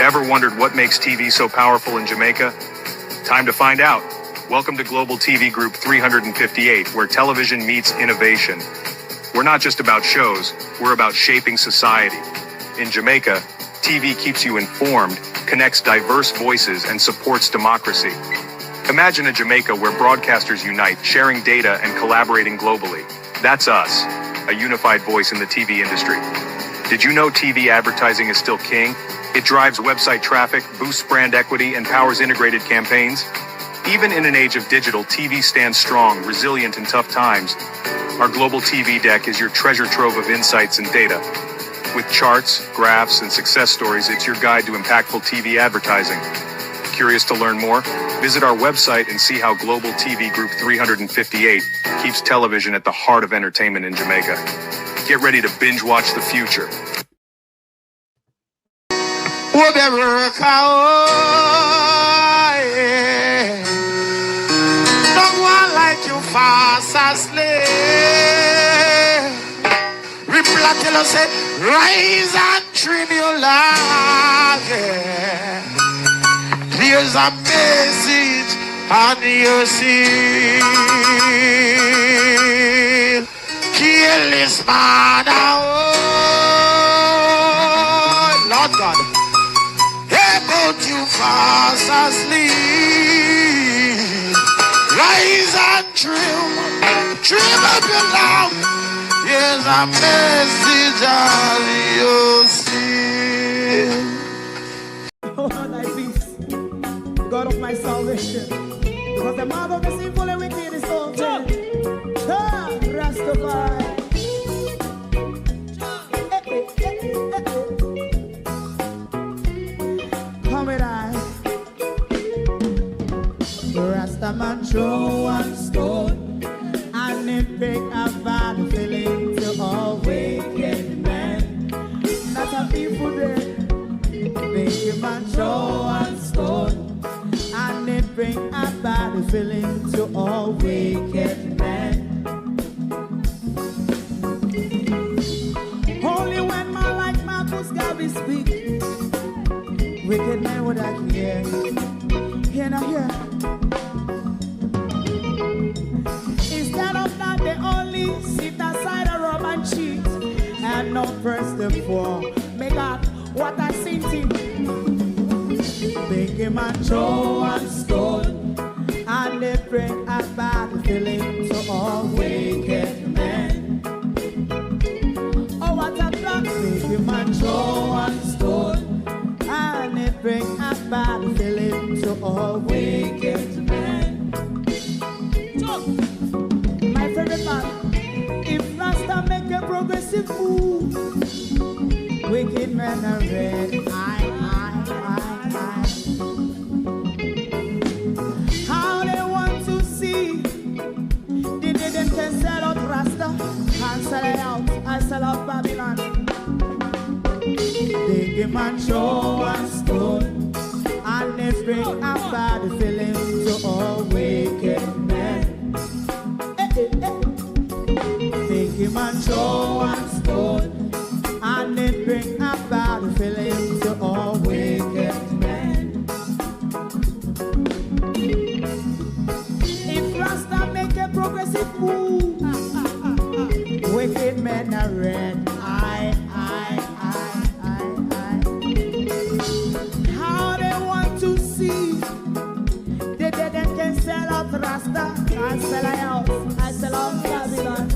Ever wondered what makes TV so powerful in Jamaica? Time to find out. Welcome to Global TV Group 358, where television meets innovation. We're not just about shows, we're about shaping society. In Jamaica, TV keeps you informed, connects diverse voices, and supports democracy. Imagine a Jamaica where broadcasters unite, sharing data and collaborating globally. That's us, a unified voice in the TV industry. Did you know TV advertising is still king? It drives website traffic, boosts brand equity, and powers integrated campaigns. Even in an age of digital, TV stands strong, resilient in tough times. Our global TV deck is your treasure trove of insights and data. With charts, graphs, and success stories, it's your guide to impactful TV advertising. Curious to learn more? Visit our website and see how Global TV Group 358 keeps television at the heart of entertainment in Jamaica. Get ready to binge watch the future. Fast asleep. Replatelo say, rise and trim your life. Yeah. There's a message on your seal. Kill this man out. Lord God. Hey, but you fast asleep. Rise and trim up your lamp. Here's a message on your seal. Oh, thy peace, God of my salvation, because the mouth of the sinful and wicked is open. Rastafari. Come with I. Rastaman throw one stone and it bring a bad feeling to all wicked men. Not a people there. Make a man throw one stone and it bring a bad feeling to all wicked men. Only when man like Marcus Garvey speak, wicked men would I hear. Hear now hear. Instead of that, they only sit aside a rub and cheat and not press the floor. Make God what I seen him. Make him a throw and stone and they bring a bad feeling to all wicked men. Oh, what a plan. Make him a throw and stone and they bring a bad feeling to all wicked men. My favorite man, if Rasta make a progressive move, wicked men are red. How they want to see the them can sell out Rasta and sell it out. I sell out Babylon. Big man throw and stone and they bring a bad feeling to all wicked men. Big man throw and stone and they bring a bad feeling to all wicked men. If Rasta make a progressive move, wicked men are red. How they want to see the dead can sell out Rasta and sell out. I sell out Babylon.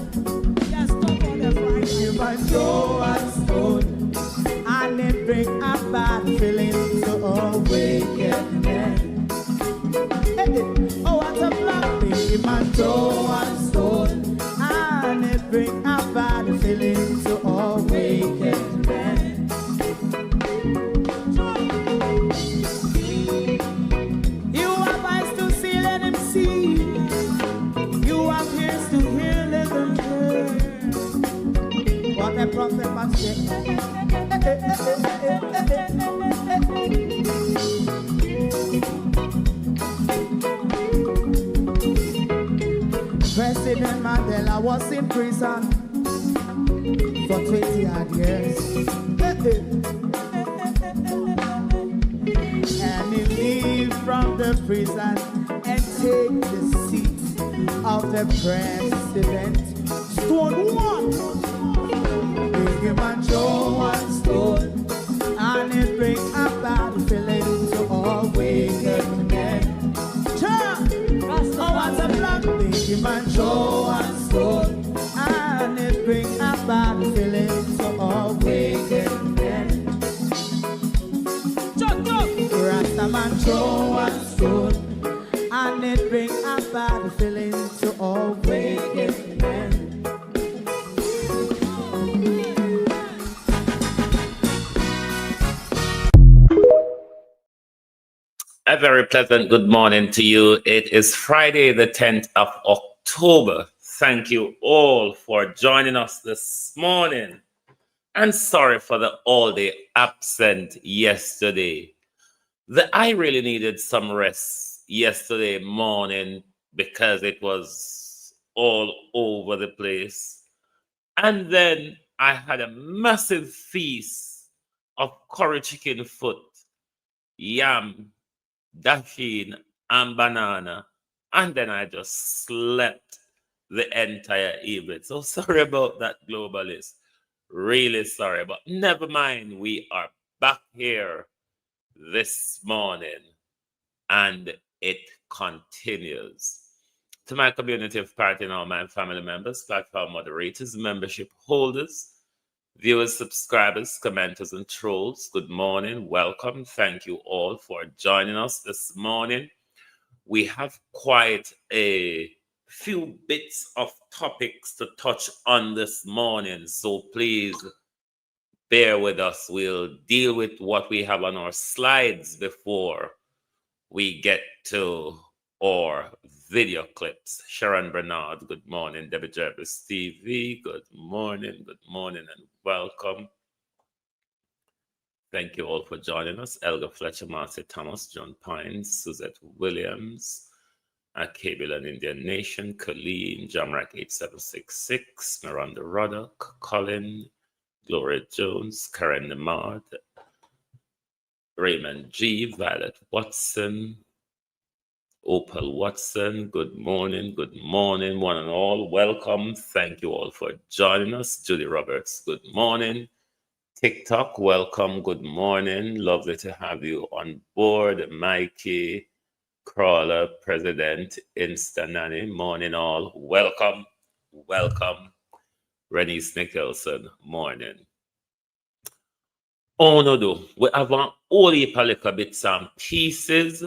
Yes, stop on the right. You must throw and stone and they bring a bad feeling to all wicked men. Oh, what a plan. You must throw and stone and they bring a bad feeling to all wicked men. You have eyes to see, let him see. You have ears to hear, let them hear. What a prophet must say. President Mandela was in prison for 20 odd years. the prison and take the seat of the president. Stone one, bring him and throw one stone, and it bring a bad feeling to all wicked men. Turn, oh what's a black, bring him and throw one stone, and it bring a bad feeling to all wicked men. Rastaman throw one stone, and it bring a bad feeling to all wicked men. A very pleasant good morning to you. It is Friday, the 10th of October. Thank you all for joining us this morning. And sorry for the all-day absent yesterday. I really needed some rest yesterday morning because it was all over the place. And then I had a massive feast of curry chicken foot, yam, dasheen, and banana. And then I just slept the entire evening. So sorry about that, globalist. Really sorry. But never mind. We are back here this morning, and it continues. To my community of party and all my family members, platform moderators, membership holders, viewers, subscribers, commenters, and trolls, good morning, welcome. Thank you all for joining us this morning. We have quite a few bits of topics to touch on this morning, so please bear with us. We'll deal with what we have on our slides before we get to our video clips. Sharon Bernard, good morning. Debbie Jervis TV, good morning, and welcome. Thank you all for joining us. Elga Fletcher, Marcy Thomas, John Pines, Suzette Williams, Kabilan Indian Nation, Colleen, Jamrak 8766, Miranda Ruddock, Colin, Gloria Jones, Karen Nemard, Raymond G, Violet Watson, Opal Watson, good morning, one and all. Welcome. Thank you all for joining us. Judy Roberts, good morning. TikTok, welcome, good morning. Lovely to have you on board. Mikey, Crawler, President, Instanani, morning all. Welcome. Renice Nicholson, morning. Oh no, do we have an whole heap of little bits and pieces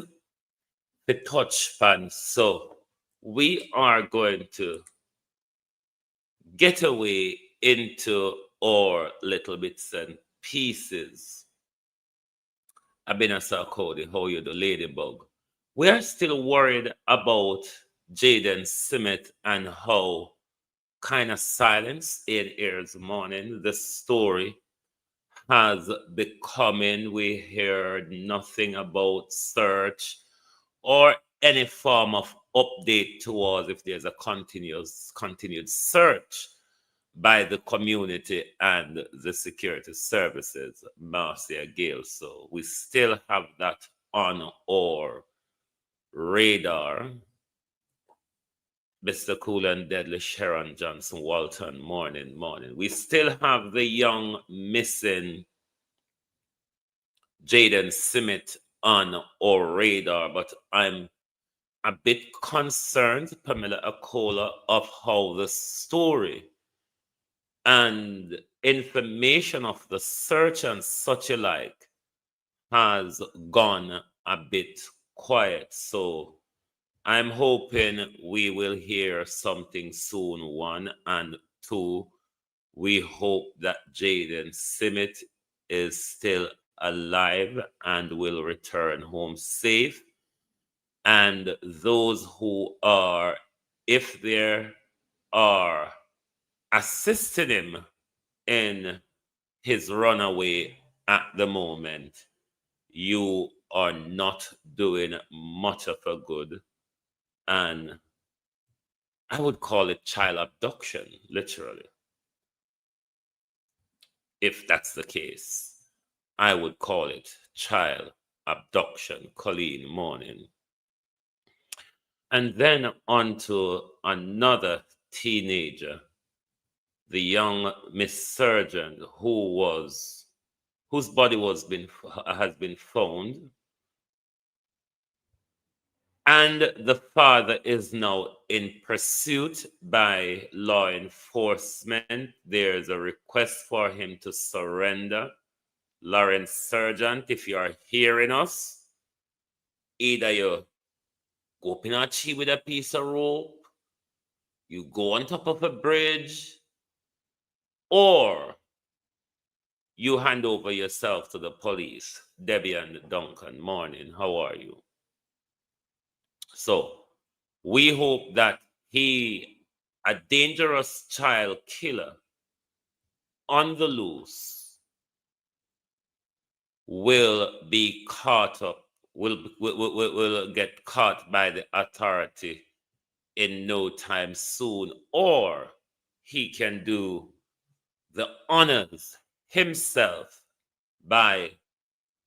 to touch on. So we are going to get away into our little bits and pieces. Abinasa Cody, how you do, Ladybug? We are still worried about Jaden Smith and how kind of silence in here this morning. The story has becoming, we heard nothing about search or any form of update towards if there's a continued search by the community and the security services, Marcia Gale. So we still have that on our radar. Mr. Cool and Deadly, Sharon Johnson, Walton, morning. We still have the young missing Jaden Smith on our radar, but I'm a bit concerned, Pamela Akola, of how the story and information of the search and such alike has gone a bit quiet. So I'm hoping we will hear something soon, one, and two, we hope that Jaden Smith is still alive and will return home safe. And those who are, if there are assisting him in his runaway at the moment, you are not doing much of a good. And I would call it child abduction, literally. If that's the case, I would call it child abduction. Colleen, morning. And then on to another teenager, the young Miss Surgeon, whose body has been found, and the father is now in pursuit by law enforcement. There's a request for him to surrender. Lawrence Sergeant, if you are hearing us, either you go up in a tree with a piece of rope, you go on top of a bridge, or you hand over yourself to the police. Debbie and Duncan, morning. How are you? So we hope that a dangerous child killer on the loose, will be caught up, will get caught by the authority in no time soon, or he can do the honors himself by,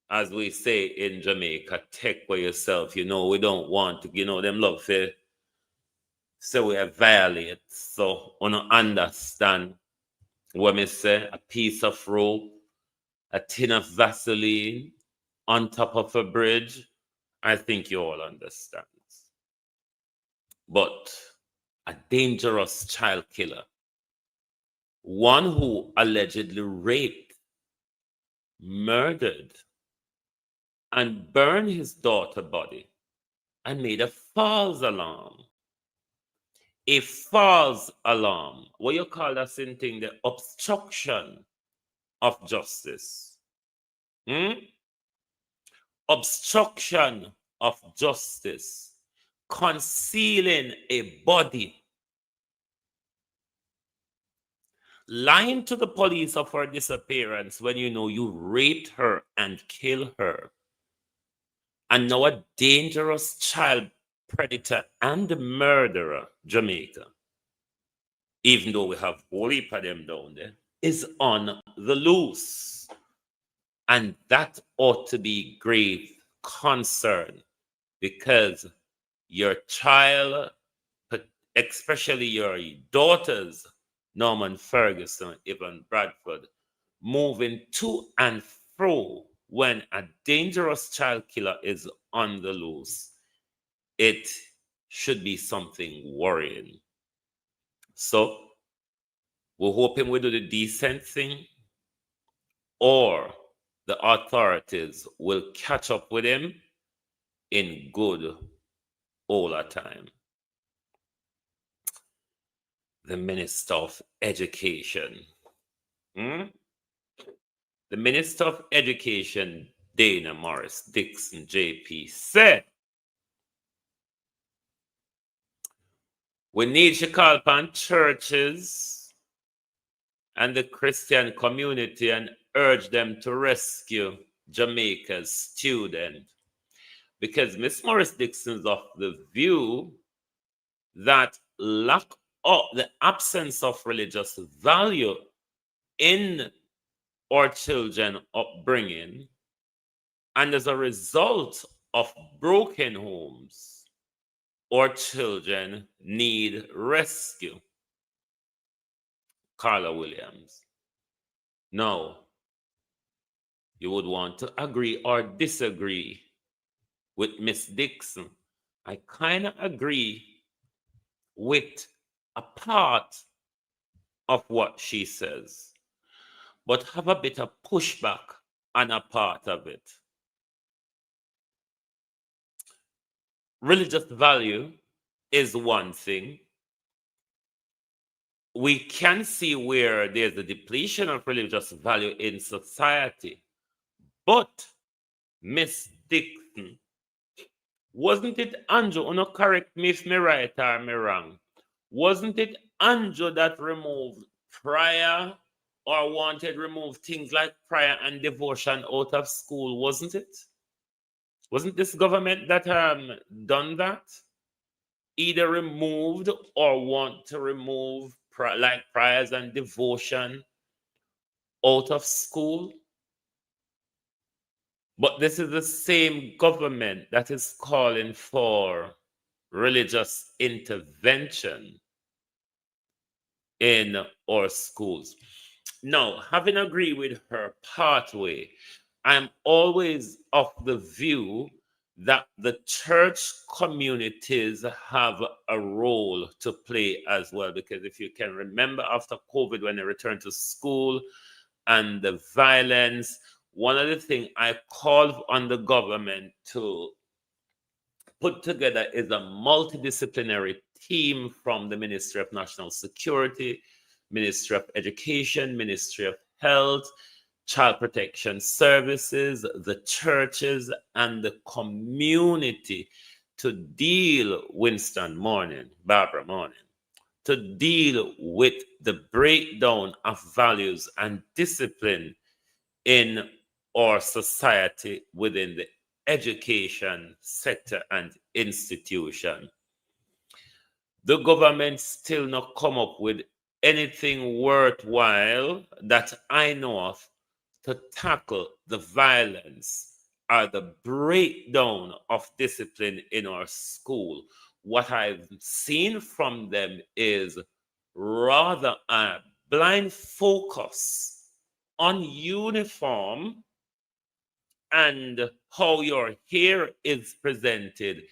as we say in Jamaica, take for yourself. We don't want to, them love to say we violate. So, understand what me say, a piece of rope, a tin of Vaseline on top of a bridge. I think you all understand. But a dangerous child killer, one who allegedly raped, murdered, and burned his daughter's body and made a false alarm. A false alarm. What you call that same thing? The obstruction of justice. Obstruction of justice. Concealing a body. Lying to the police of her disappearance when you know you raped her and killed her. And now a dangerous child predator and murderer, Jamaica, even though we have a heap of them down there, is on the loose. And that ought to be grave concern, because your child, especially your daughters, Norman Ferguson, Evan Bradford, moving to and fro when a dangerous child killer is on the loose, it should be something worrying. So we're hoping we do the decent thing, or the authorities will catch up with him in good old time. The Minister of Education. The Minister of Education, Dana Morris Dixon, JP, said, we need to call upon churches and the Christian community and urge them to rescue Jamaica's student. Because Miss Morris Dixon is of the view that the absence of religious value in our children upbringing, and as a result of broken homes, our children need rescue. Carla Williams. Now, you would want to agree or disagree with Miss Dixon. I kind of agree with a part of what she says, but have a bit of pushback on a part of it. Religious value is one thing. We can see where there's a depletion of religious value in society. But, Miss Dixon, wasn't it Andrew, no correct me if me right or me wrong, wasn't it Andrew that removed prayer or wanted remove things like prayer and devotion out of school, wasn't it? Wasn't this government that done that? Either removed or want to remove like prayers and devotion out of school? But this is the same government that is calling for religious intervention in our schools. Now, having agreed with her pathway, I'm always of the view that the church communities have a role to play as well. Because if you can remember after COVID, when they returned to school and the violence, one of the things I called on the government to put together is a multidisciplinary team from the Ministry of National Security, Ministry of Education, Ministry of Health, Child Protection Services, the churches, and the community to deal, Winston morning, Barbara morning, to deal with the breakdown of values and discipline in our society within the education sector and institution. The government still not come up with anything worthwhile that I know of to tackle the violence or the breakdown of discipline in our school. What I've seen from them is rather a blind focus on uniform and how your hair is presented,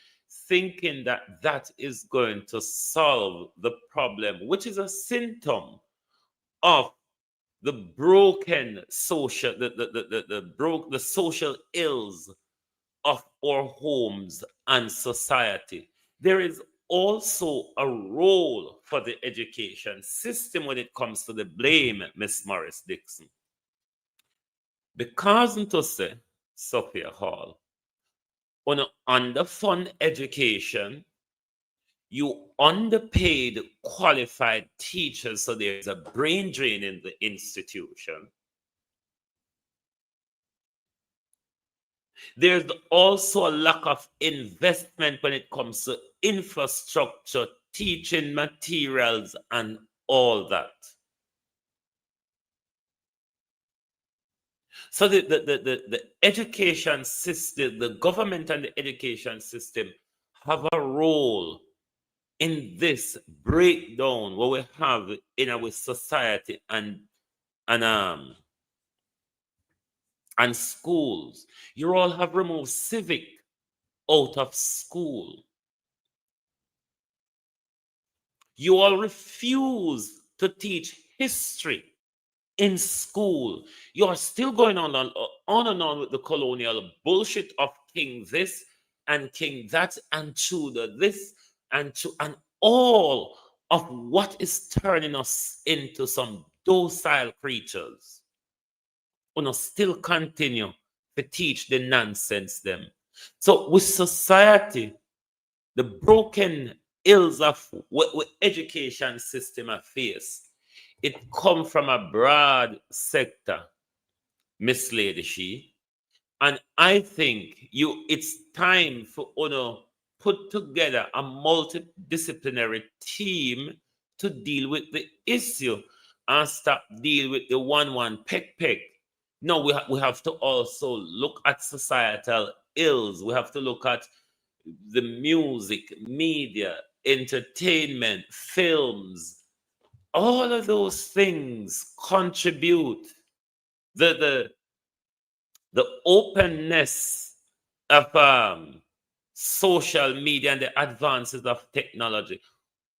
thinking that that is going to solve the problem, which is a symptom of the broken social, the social ills of our homes and society. There is also a role for the education system when it comes to the blame, Miss Morris Dixon. Because to say, Sophia Hall, on an underfunded education, you underpaid qualified teachers, so there's a brain drain in the institution. There's also a lack of investment when it comes to infrastructure, teaching materials, and all that. So the education system, the government and the education system have a role in this breakdown what we have in our society and schools. You all have removed civic out of school. You all refuse to teach history in school. You are still going on and on with the colonial bullshit of King this and King that and Tudor this and all of what is turning us into some docile creatures. We still continue to teach the nonsense them. So with society, the broken ills of what education system I face, it come from a broad sector, Miss Lady She. And I think it's time for put together a multidisciplinary team to deal with the issue and stop deal with the one peck. No, we have to also look at societal ills. We have to look at the music, media, entertainment, films. All of those things contribute the openness of social media and the advances of technology.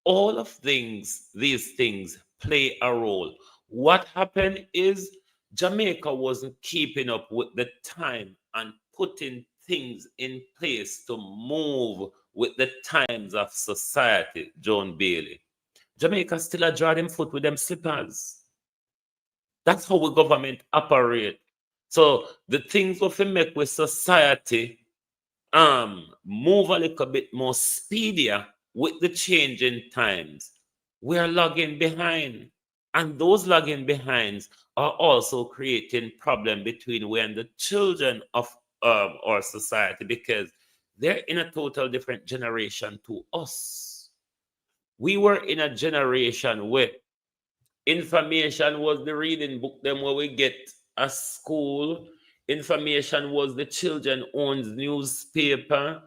All of these things play a role. What happened is Jamaica wasn't keeping up with the time and putting things in place to move with the times of society, John Bailey. Jamaica still a draw them foot with them slippers. That's how the government operate. So the things we make with society move a little bit more speedier with the changing times. We are lagging behind. And those lagging behinds are also creating problem between we and the children of our society, because they're in a total different generation to us. We were in a generation where information was the reading book them where we get a school. Information was the children owns newspaper.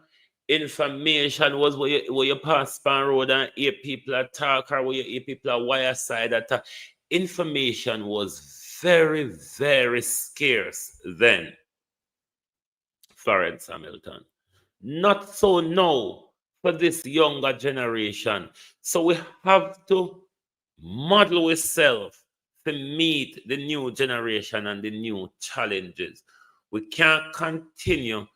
Information was where you pass by road and hear people attack, or where you hear people at wire side attack. Information was very, very scarce then, Florence Hamilton. Not so now for this younger generation. So we have to model ourselves to meet the new generation and the new challenges. We can't continue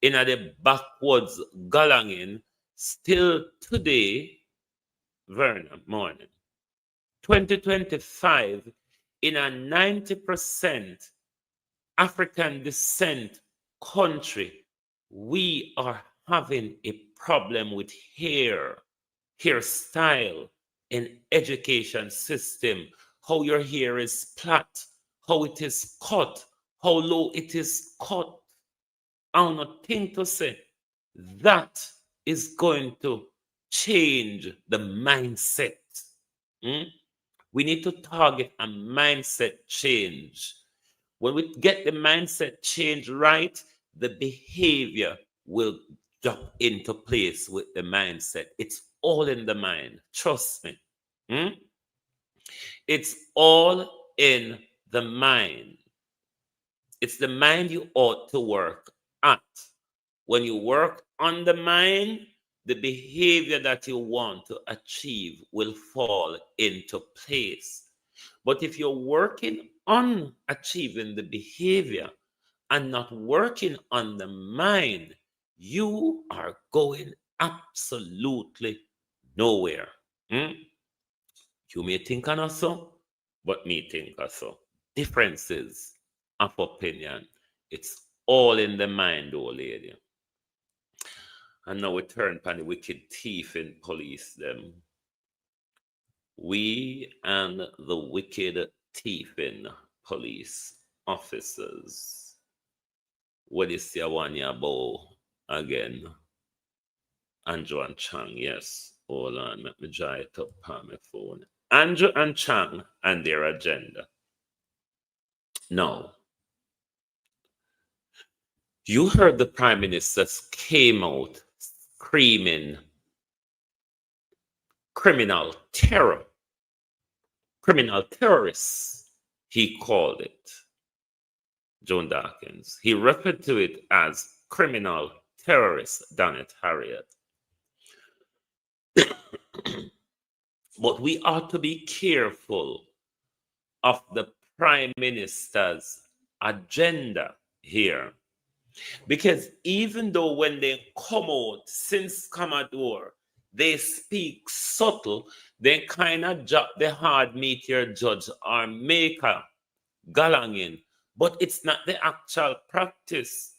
in the backwards galanging still today, Verna, morning. 2025, in a 90% African descent country, we are having a problem with hairstyle, in education system, how your hair is plait, how it is cut, how low it is cut. I don't know thing to say. That is going to change the mindset. We need to target a mindset change. When we get the mindset change right, the behavior will drop into place with the mindset. It's all in the mind. Trust me. It's all in the mind. It's the mind you ought to work at. When you work on the mind, the behavior that you want to achieve will fall into place. But if you're working on achieving the behavior and not working on the mind, you are going absolutely nowhere. You may think so, but me think so. Differences of opinion. It's all in the mind, old lady. And now we turn upon the wicked thief in police them. We and the wicked thief in police officers. What is the one year bow again? Andrew and Chang, yes. Hold on, let me dry it up on my phone. Andrew and Chang and their agenda. Now, you heard the Prime Minister came out screaming criminal terror, criminal terrorists, he called it, Joan Dawkins. He referred to it as criminal terrorists, Donnet Harriet. But we ought to be careful of the Prime Minister's agenda here. Because even though when they come out since Commodore, they speak subtle, they kind of drop the hard meteor judge or maker galangin, but it's not the actual practice.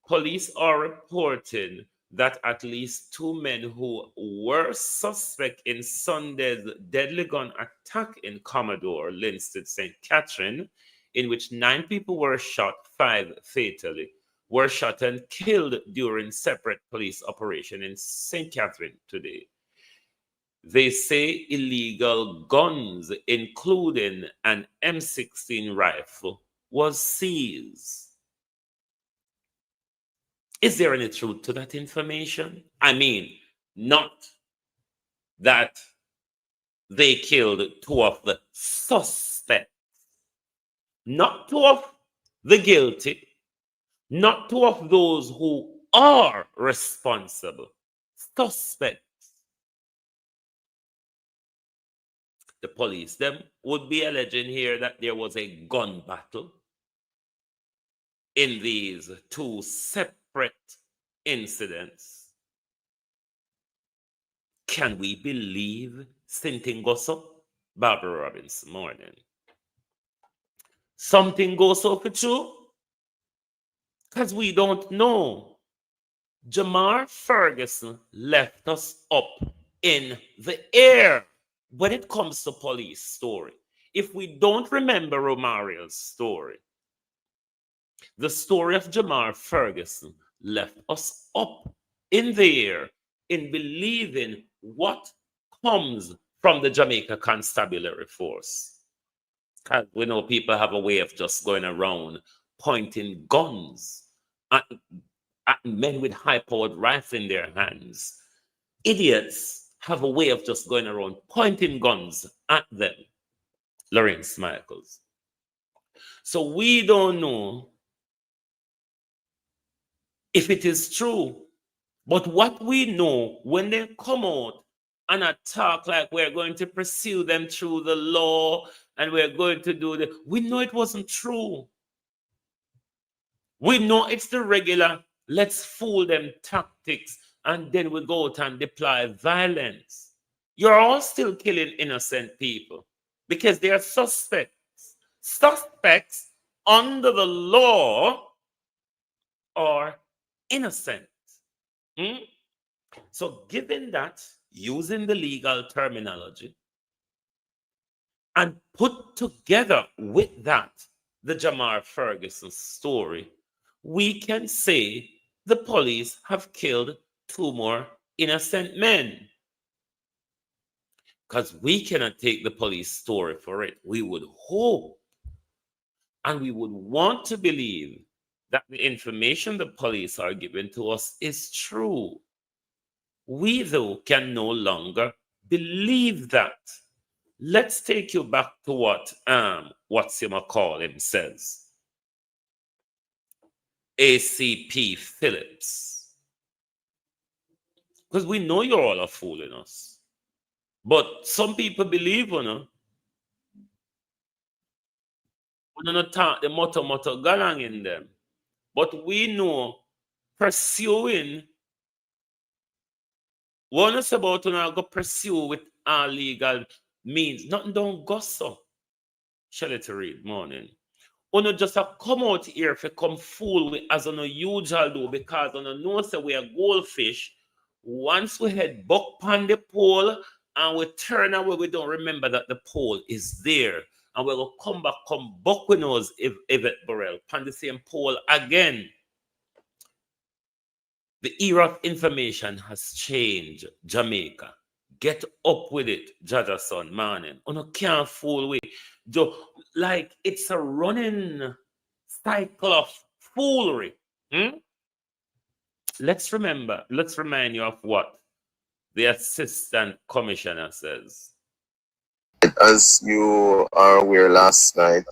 Police are reporting that at least 2 men who were suspect in Sunday's deadly gun attack in Commodore, Linstead, St. Catherine, in which 9 people were shot, 5 fatally, were shot and killed during separate police operation in St. Catherine today. They say illegal guns, including an M16 rifle, was seized. Is there any truth to that information? I mean, not that they killed 2 of the suspects, not 2 of the guilty, not 2 of those who are responsible, suspects. The police, them would be alleging here that there was a gun battle in these 2 separate incidents. Can we believe something goes up? Barbara Robinson morning. Something goes up with you? Because we don't know. Jamar Ferguson left us up in the air when it comes to police story. If we don't remember Romario's story, the story of Jamar Ferguson left us up in the air in believing what comes from the Jamaica Constabulary Force. Because we know people have a way of just going around pointing guns at at men with high-powered rifle in their hands. Idiots have a way of just going around pointing guns at them. Lawrence Michaels. So we don't know if it is true. But what we know, when they come out and attack like we're going to pursue them through the law and we're going to do the, we know it wasn't true. We know it's the regular, let's fool them tactics, and then we go out and deploy violence. You're all still killing innocent people because they are suspects. Suspects under the law are innocent. So given that, using the legal terminology, and put together with that the Jamar Ferguson story, we can say the police have killed 2 more innocent men. Because we cannot take the police story for it. We would hope and we would want to believe that the information the police are giving to us is true. We, though, can no longer believe that. Let's take you back to what him says. ACP Phillips. Because we know you're all are fooling us. But some people believe, we don't talk the motto galang in them. But we know pursuing one is about to go pursue with our legal means. Nothing don't go so. Shall it read morning. Uno just have come out here if you come fool with as on a usual do because on a know say we are goldfish. Once we head back on the pole and we turn away, we don't remember that the pole is there. And we will come back with us if Yvette Burrell on the same pole again. The era of information has changed, Jamaica. Get up with it, Jaja son, morning. You can't fool with Joe. Like it's a running cycle of foolery. Let's remind you of what the assistant commissioner says. As you are aware, last night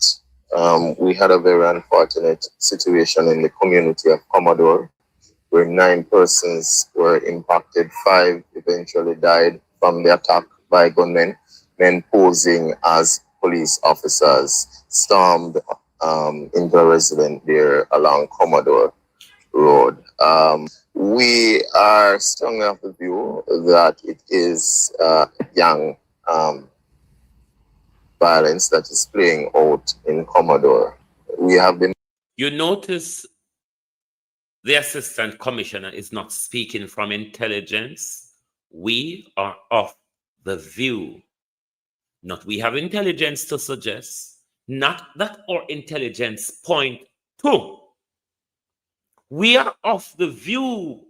we had a very unfortunate situation in the community of Commodore, where 9 persons were impacted. 5 eventually died from the attack by gunmen. Men posing as police officers stormed into a residence there along Commodore Road. We are strongly of the view that it is young violence that is playing out in Commodore. We have been. You notice the assistant commissioner is not speaking from intelligence. We are of the view. Not we have intelligence to suggest, not that our intelligence point to. We are of the view,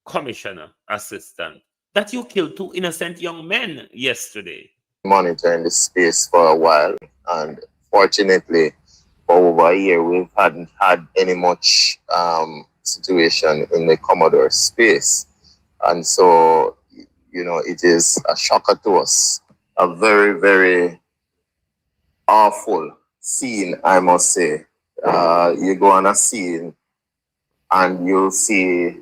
commissioner, assistant, that you killed 2 innocent young men yesterday. Monitoring this space for a while, and fortunately, for over a year, we hadn't had any much situation in the Commodore space. And so, it is a shocker to us. A very, very awful scene, I must say. You go on a scene and you'll see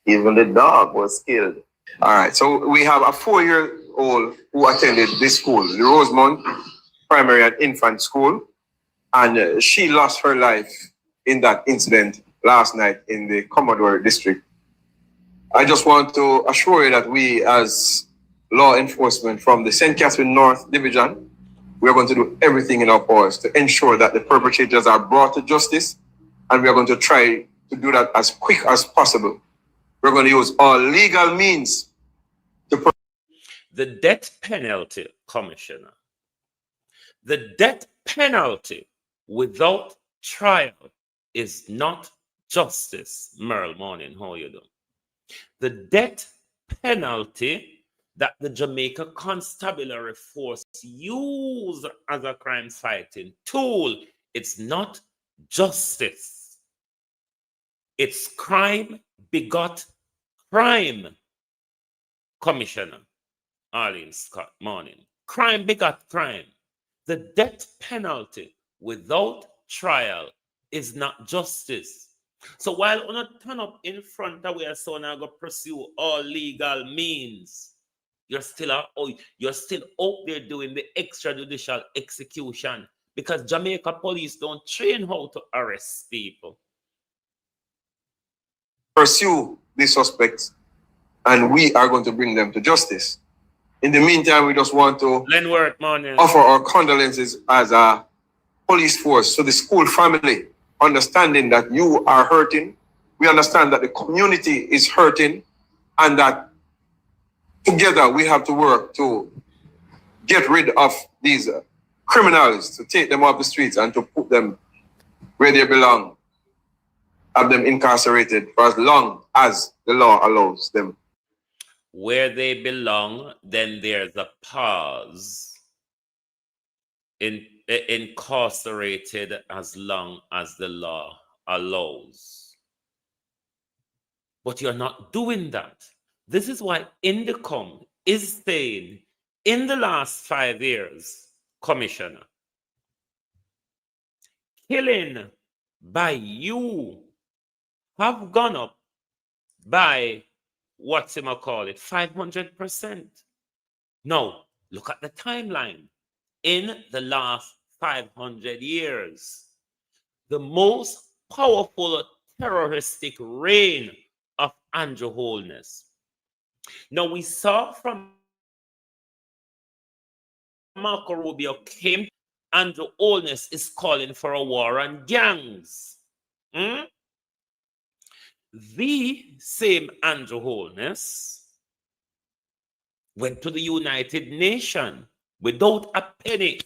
even the dog was killed. All right, so we have a 4-year-old who attended this school, the Rosemont Primary and Infant School, and she lost her life in that incident last night in the Commodore district. I just want to assure you that we, as law enforcement from the St. Catherine North Division, we are going to do everything in our powers to ensure that the perpetrators are brought to justice, and we are going to try to do that as quick as possible. We're going to use all legal means to. The death penalty, Commissioner. The death penalty without trial is not justice. Merle Morning, how you doing? The death penalty that the Jamaica Constabulary Force use as a crime fighting tool, it's not justice. It's crime begot crime, Commissioner Arlene Scott Morning. Crime begot crime. The death penalty without trial is not justice. So while on a turn up in front of where so now go pursue all legal means, you're still out there doing the extrajudicial execution because Jamaica police don't train how to arrest people. Pursue the suspects, and we are going to bring them to justice. In the meantime, we just want to offer our condolences as a police force to the school family, understanding that you are hurting. We understand that the community is hurting, and that together we have to work to get rid of these criminals, to take them off the streets and to put them where they belong, have them incarcerated for as long as the law allows them. Where they belong, then there's a pause. Incarcerated as long as the law allows. But you're not doing that. This is why Indicom is saying in the last 5 years, Commissioner, killing by you have gone up by 500%. Now, look at the timeline. In the last 500 years, the most powerful terroristic reign of Andrew Holness. Now, we saw from Marco Rubio came, Andrew Holness is calling for a war on gangs. The same Andrew Holness went to the United Nations without a penny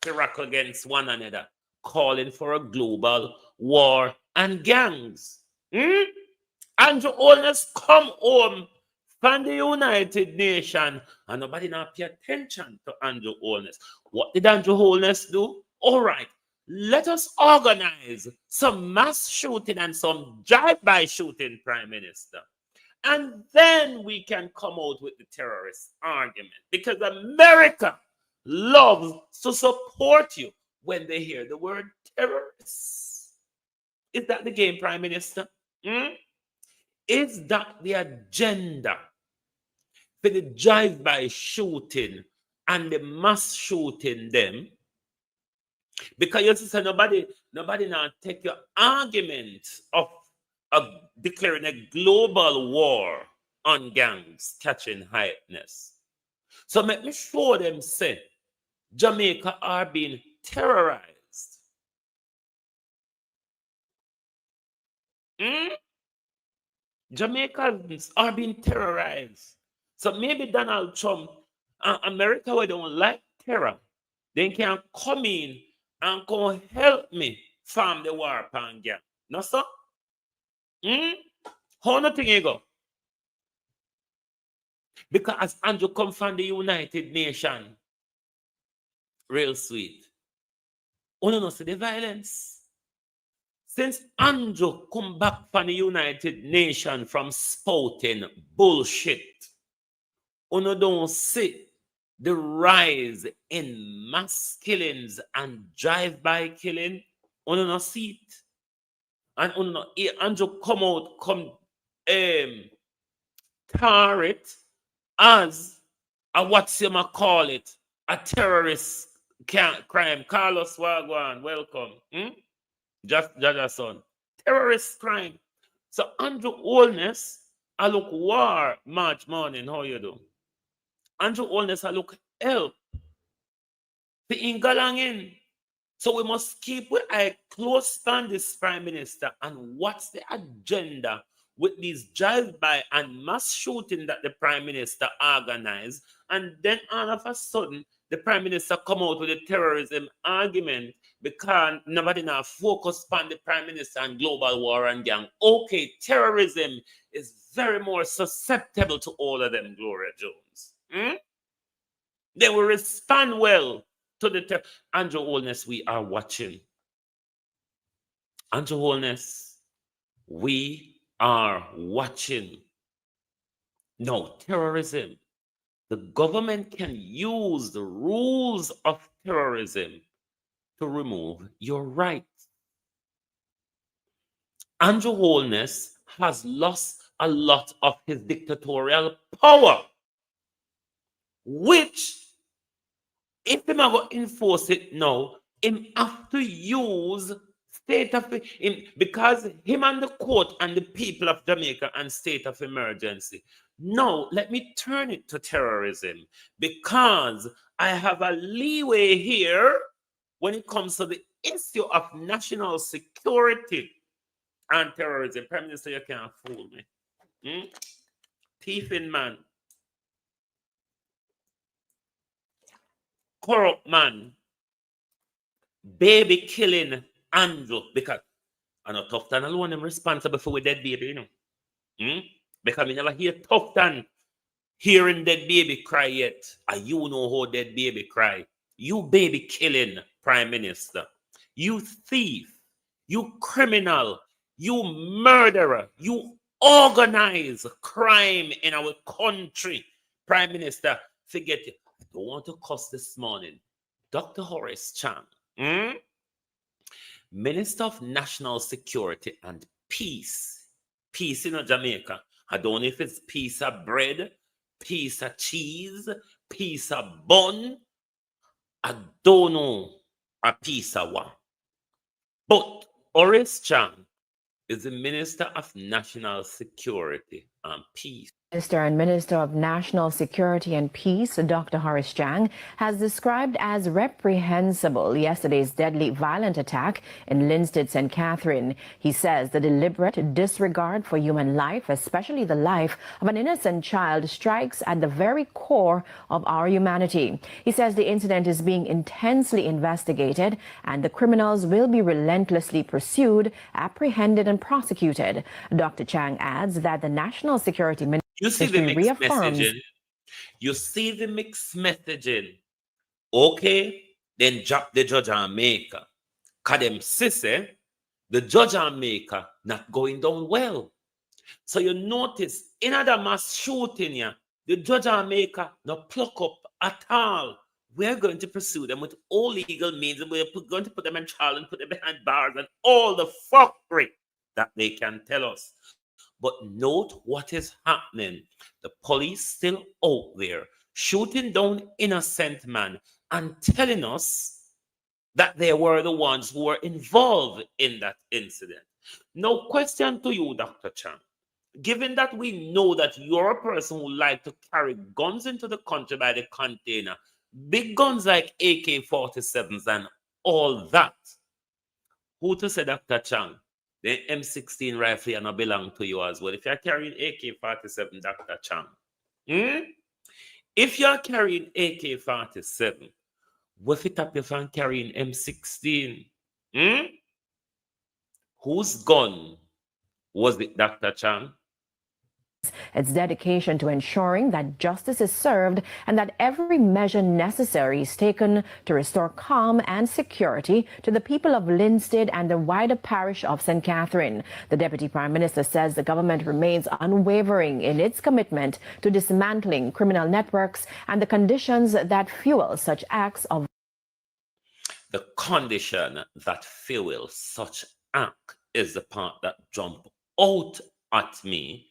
to rock against one another, calling for a global war on gangs. Andrew Holness come home from the United Nations and nobody now pay attention to Andrew Holness. What did Andrew Holness do? All right, let us organize some mass shooting and some drive-by shooting, Prime Minister. And then we can come out with the terrorist argument, because America loves to support you when they hear the word terrorists. Is that the game, Prime Minister? Is that the agenda for the drive-by shooting and the mass shooting them? Because you say nobody now take your argument of declaring a global war on gangs catching hypeness. So make me show them say Jamaica are being terrorized. Jamaicans are being terrorized. So maybe Donald Trump and America, where don't like terror, they can come in and come help me farm the war upon gang. No, sir? How nothing you go? Because as Andrew come from the United Nations, real sweet. Only no see the violence. Since Andrew come back from the United Nations from spouting bullshit, only don't see the rise in mass killings and drive-by killing. Only no see it. And only no Andrew come out, tar it as a what's you ma call it, a terrorist crime. Carlos Wagwan, welcome. Jaja's son. Terrorist crime. So Andrew Holness, I look war March morning. How you do? Andrew Holness, I look help. The Ingalangin. So we must keep with a close on this Prime Minister and what's the agenda with these drive-by and mass shooting that the Prime Minister organized, and then all of a sudden the Prime Minister come out with a terrorism argument because nobody now focus on the Prime Minister and global war and gang. Okay, terrorism is very more susceptible to all of them, Gloria Jones. They will respond well to the Andrew Holness, we are watching. Andrew Holness, we are watching. No, terrorism. The government can use the rules of terrorism to remove your rights. Andrew Holness has lost a lot of his dictatorial power, which, if him going to enforce it now, him have to use state of him, because him and the court and the people of Jamaica and state of emergency. No, let me turn it to terrorism, because I have a leeway here when it comes to the issue of national security and terrorism. Prime Minister, you can't fool me. Thieving man, corrupt man, baby killing Andrew, because I'm not tough than alone. I'm responsible for with dead baby, you know. Because we never hear tough than hearing dead baby cry yet. And you know how dead baby cry. You baby killing Prime Minister. You thief. You criminal. You murderer. You organize crime in our country. Prime Minister, forget it. I don't want to cuss this morning. Dr. Horace Chang, Minister of National Security and Peace. Peace in Jamaica. I don't know if it's piece of bread, piece of cheese, piece of bun. I don't know a piece of what. But Horace Chang is the Minister of National Security and Peace. Minister and Minister of National Security and Peace, Dr. Horace Chang, has described as reprehensible yesterday's deadly violent attack in Linstead, St. Catherine. He says the deliberate disregard for human life, especially the life of an innocent child, strikes at the very core of our humanity. He says the incident is being intensely investigated and the criminals will be relentlessly pursued, apprehended and prosecuted. Dr. Chang adds that the National Security Ministry You see the mixed messaging. You see the mixed messaging. Okay, then drop the judge and maker. Cause them sissy, the judge and maker not going down well. So you notice in other mass shooting, yeah, the judge and maker not pluck up at all. We're going to pursue them with all legal means, and we're going to put them in trial and put them behind bars and all the fuckery that they can tell us. But note what is happening. The police still out there shooting down innocent men and telling us that they were the ones who were involved in that incident. Now, question to you, Dr. Chan. Given that we know that you're a person who like to carry guns into the country by the container, big guns like AK-47s and all that, who to say, Dr. Chan? The M16 rifle and belong to you as well. If you're carrying AK-47, Dr. Chang, if you're carrying AK-47, what it up if I'm carrying M16? Whose gun was it, Dr. Chang? Its dedication to ensuring that justice is served and that every measure necessary is taken to restore calm and security to the people of Linstead and the wider parish of St. Catherine. The Deputy Prime Minister says the government remains unwavering in its commitment to dismantling criminal networks and the conditions that fuel such acts of. The condition that fuels such act is the part that jump out at me.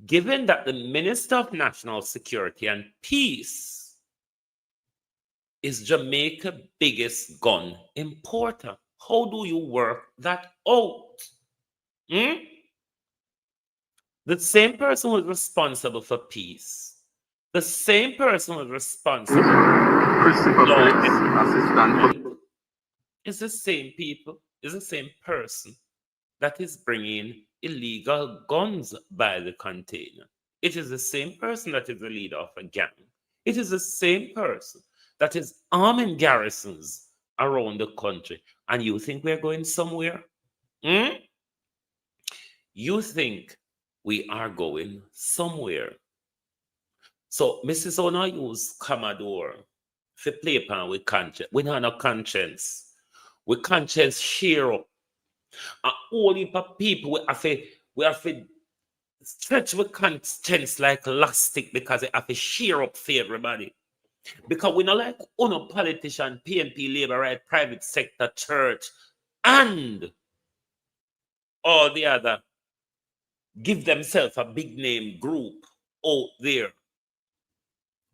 Given that the Minister of National Security and Peace is Jamaica's biggest gun importer, how do you work that out? The same person who is responsible for peace, the same person who is responsible for law enforcement, is the same people, is the same person that is bringing illegal guns by the container. It is the same person that is the leader of a gang. It is the same person that is arming garrisons around the country. And you think we're going somewhere? You think we are going somewhere? So, Mrs. Ona use Commodore for play pan with conscience. We don't have no conscience. We conscience share up. A whole heap of people we have to stretch with conscience like elastic because they have to share up for everybody. Because we not like uno politician, PMP, labor right, private sector, church, and all the other give themselves a big name group out there.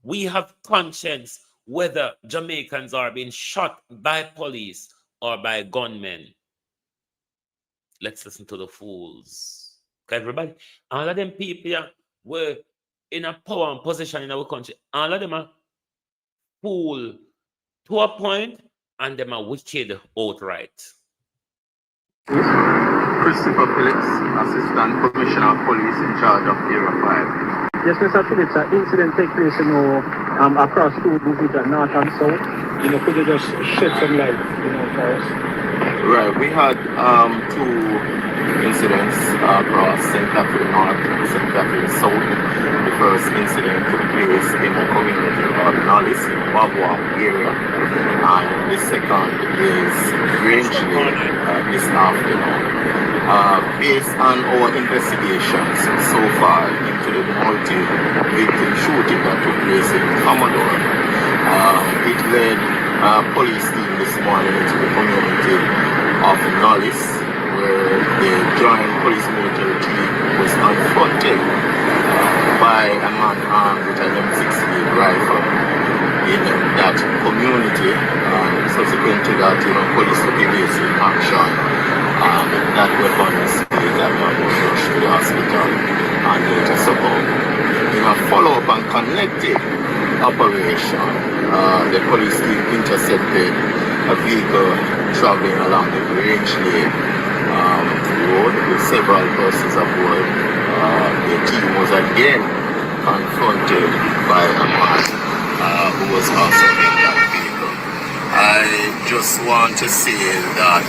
We have conscience whether Jamaicans are being shot by police or by gunmen. Let's listen to the fools. Everybody, all of them people here were in a power and position in our country. All of them are fool to a point and them are wicked outright. Christopher Phillips, Assistant Commissioner of Police in charge of Area 5. Yes, Mr. Phillips, an incident take place, across two divisions, north and south. Could you just shed some light, for us? Right, we had two incidents across St. Catherine North and St. Catherine South. The first incident took place in the community of Nollis, Bagua area, and the second is Rangeley this afternoon. Based on our investigations so far into the multi-victim shooting that took place in Commodore, it led police team this morning into the community of Nollis, where the joint police military team was confronted by a man armed with an M16 rifle in that community. Subsequent to that, police took evasive action. That weapon is seized, that man was rushed to the hospital and later succumbed. In a follow-up and connected operation, the police team intercepted a vehicle traveling along the Rangeley road with several persons aboard. The team was again confronted by a man who was also in that vehicle. I just want to say that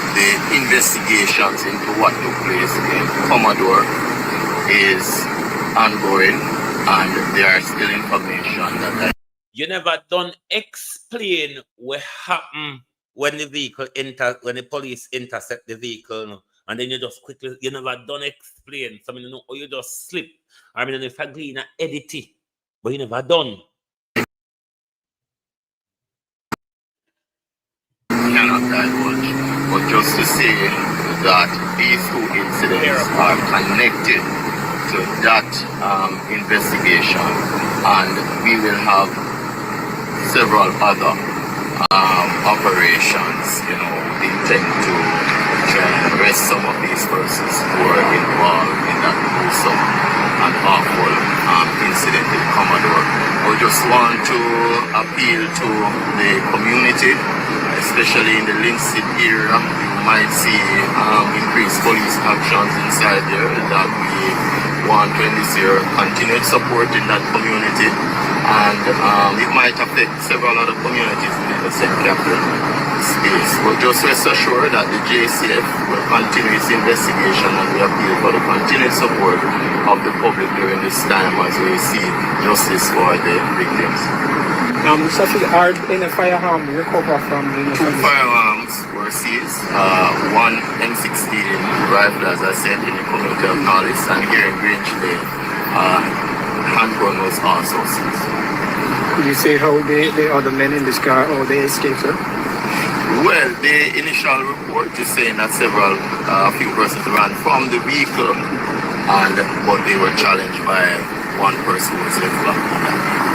the investigations into what took place in Commodore is ongoing, and there are still information that you never done explain what happened when the police intercept the vehicle, and then you just quickly, you never done explain. So or you just slip. I mean, if I glean edit it, but you never done. Cannot divulge, but just to say that these two incidents are connected to that investigation, and we will have several other operations, intent to arrest some of these persons who are involved in that gruesome and awful incident in Commodore. We just want to appeal to the community, especially in the Linstead area. You might see increased police actions inside there, that we want to enlist continued support in that community, and it might affect several other communities in the St. Catherine space. But just rest assured that the JCF will continue its investigation, and we appeal for the continued support of the public during this time as we seek justice for the victims. Are any firearms recovered from the two firearms were seized. One M16 rifle, as I said, in the community of Nollis, and here in Rangeley, handgun was also seized. Could you say how the other men in this car, or they escaped, sir? Well, the initial report is saying that a few persons ran from the vehicle, but they were challenged by one person who was left behind.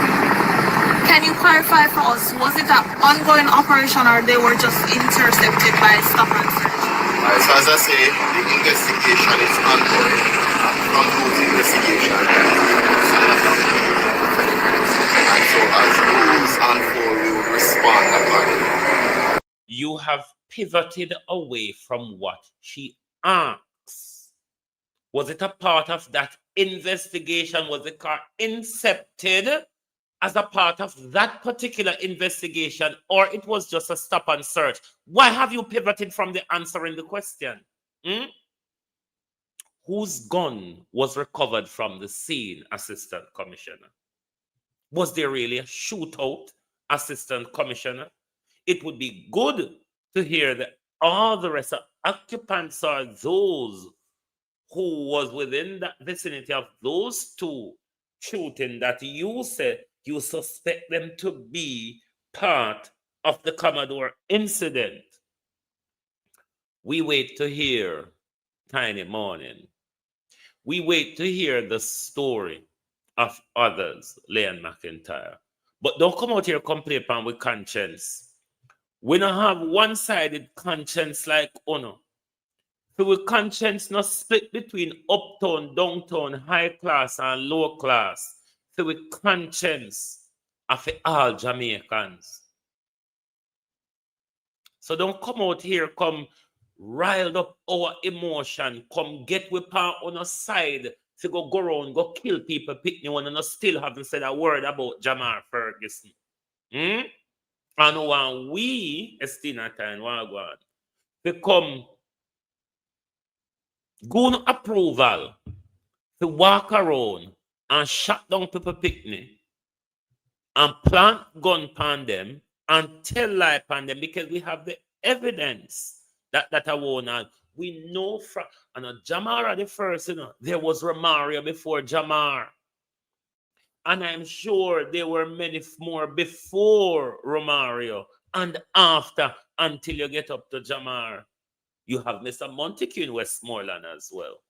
Can you clarify for us, was it an ongoing operation or they were just intercepted by stop and search? So as I say, the investigation is ongoing. From those investigations, and so as rules unfold, we will respond accordingly. You have pivoted away from what she asks. Was it a part of that investigation? Was the car incepted as a part of that particular investigation, or it was just a stop and search? Why have you pivoted from the answering the question? Whose gun was recovered from the scene, Assistant Commissioner? Was there really a shootout, Assistant Commissioner? It would be good to hear all the rest of occupants are those who was within the vicinity of those two shooting that you said you suspect them to be part of the Commodore incident. We wait to hear Tiny Morning. We wait to hear the story of others, Leon McIntyre. But don't come out here complain with conscience. We don't have one-sided conscience like Uno. So with conscience not split between uptown, downtown, high class and low class. So with conscience of all Jamaicans. So don't come out here, come riled up our emotion, come get with part on our side to go around, go kill people, pick me one, and I still haven't said a word about Jamar Ferguson. And when we, Estina Time, Wagwan, become good approval to walk around and shut down people picnic and plant gun upon them and tell lie upon them because we have the evidence that I won't have. We know from and Jamar the first, there was Romario before Jamar. And I'm sure there were many more before Romario and after until you get up to Jamar. You have Mr. Montague in Westmoreland as well.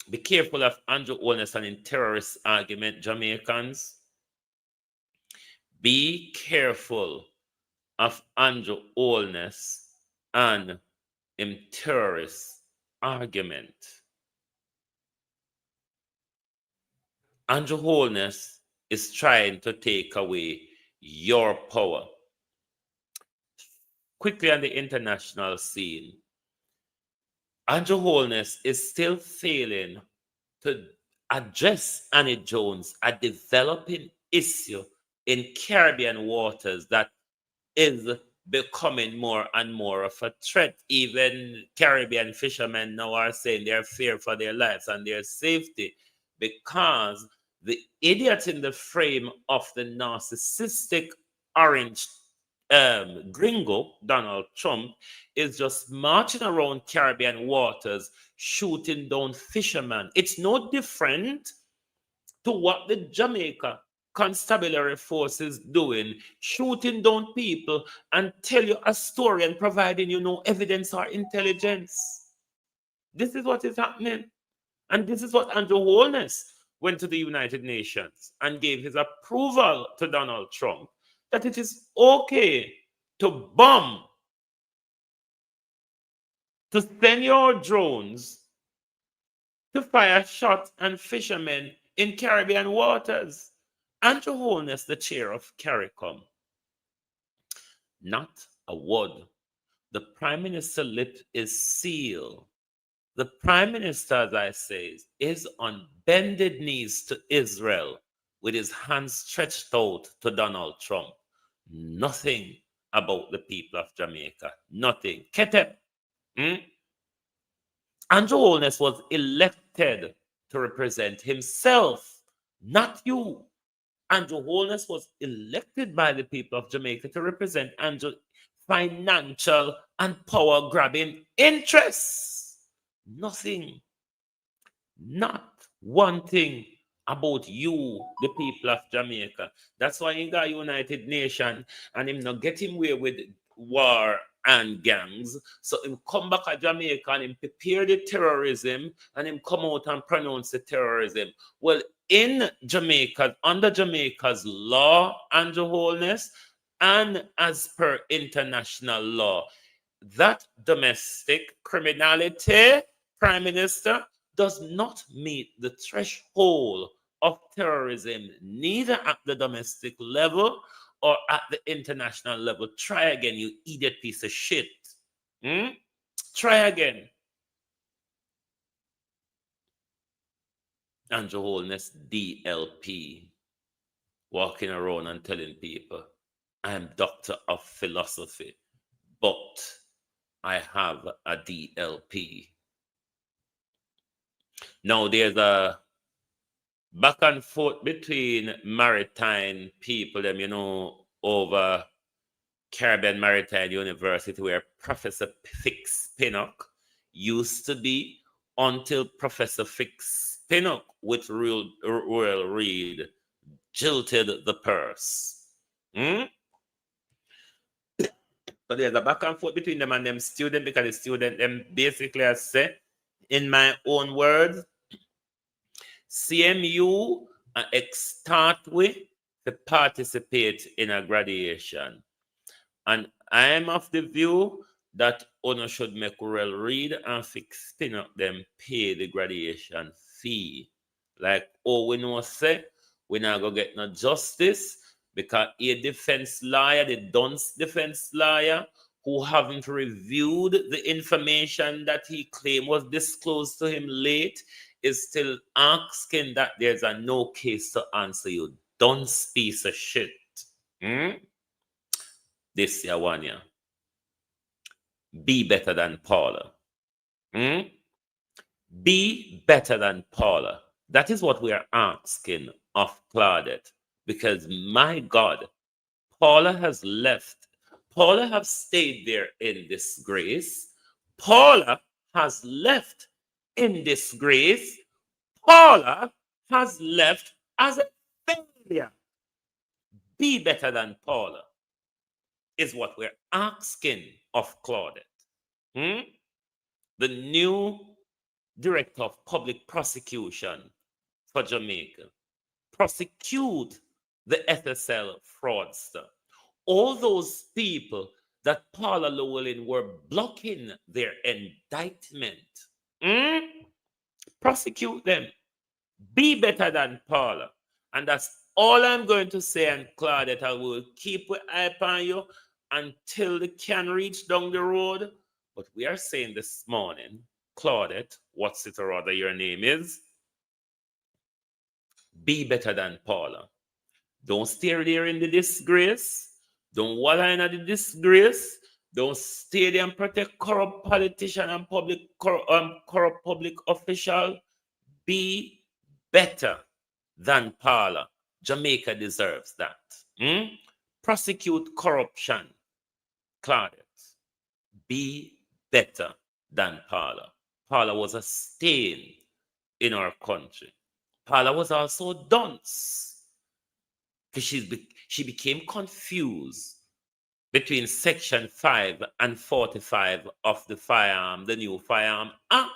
Be careful of Andrew Holness and in terrorist argument, Jamaicans. Be careful of Andrew Holness and in terrorist argument. Andrew Holness is trying to take away your power. Quickly on the international scene, Andrew Holness is still failing to address Annie Jones, a developing issue in Caribbean waters that is becoming more and more of a threat. Even Caribbean fishermen now are saying they're fear for their lives and their safety because the idiot in the frame of the narcissistic orange gringo, Donald Trump, is just marching around Caribbean waters, shooting down fishermen. It's no different to what the Jamaica Constabulary Force is doing, shooting down people and tell you a story and providing you no evidence or intelligence. This is what is happening. And this is what Andrew Holness went to the United Nations and gave his approval to Donald Trump, that it is okay to bomb, to send your drones to fire shots and fishermen in Caribbean waters. Andrew Holness, the chair of CARICOM, not a word. The Prime Minister lip is sealed. The Prime Minister, as I say, is on bended knees to Israel with his hands stretched out to Donald Trump. Nothing about the people of Jamaica. Nothing. Ketep. Andrew Holness was elected to represent himself, not you. Andrew Holness was elected by the people of Jamaica to represent Andrew financial and power grabbing interests. Nothing. Not one thing about you, the people of Jamaica. That's why he got United Nations and him not getting away with war and gangs. So him come back to Jamaica and him prepare the terrorism and him come out and pronounce the terrorism. Well, in Jamaica, under Jamaica's law, Andrew Holness, and as per international law, that domestic criminality, Prime Minister, does not meet the threshold of terrorism, neither at the domestic level or at the international level. Try again, you idiot piece of shit. Try again. Andrew Holness, DLP, walking around and telling people, I am doctor of philosophy, but I have a DLP. Now there's a back and forth between maritime people, over Caribbean Maritime University, where Professor Fix Pinnock used to be, until Professor Fix Pinnock with Royal Reed jilted the purse. So there's a back and forth between them and them student, because the student them basically has said, in my own words, CMU start with to participate in a graduation. And I am of the view that owner should make Royal Read and Fix Pinnock them pay the graduation fee. Like, we know say, we not gonna get no justice because a defense lawyer, the Dunce defense lawyer, who haven't reviewed the information that he claimed was disclosed to him late, is still asking that there's a no case to answer, you dunce piece of shit. This year, 1 year. Be better than Paula. Be better than Paula. That is what we are asking of Claudette. Because my God, Paula has left. Paula has stayed there in disgrace. Paula has left in disgrace. Paula has left as a failure. Be better than Paula is what we're asking of Claudette. The new director of public prosecution for Jamaica. Prosecute the FSL fraudster. All those people that Paula Llewellyn were blocking their indictment. Prosecute them. Be better than Paula. And that's all I'm going to say. And Claudette, I will keep an eye on you until they can reach down the road. But we are saying this morning, Claudette, what's it or other your name is? Be better than Paula. Don't stay there in the disgrace. Don't wallow in the disgrace. Don't stay there and protect corrupt politician and corrupt public official. Be better than Paula. Jamaica deserves that. Prosecute corruption. Claudette. Be better than Paula. Paula was a stain in our country. Paula was also dunce. Because she became confused between Section 5 and 45 of the new Firearm Act,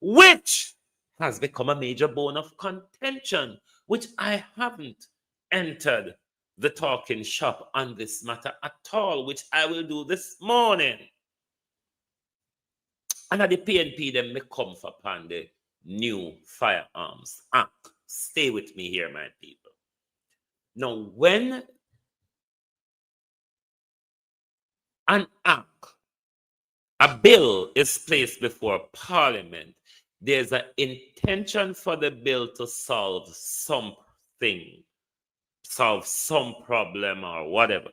which has become a major bone of contention, which I haven't entered the talking shop on this matter at all, which I will do this morning. And at the PNP, them may come upon the new Firearms Act. Stay with me here, my people. Now, when an act, a bill is placed before Parliament, there's an intention for the bill to solve something, solve some problem or whatever,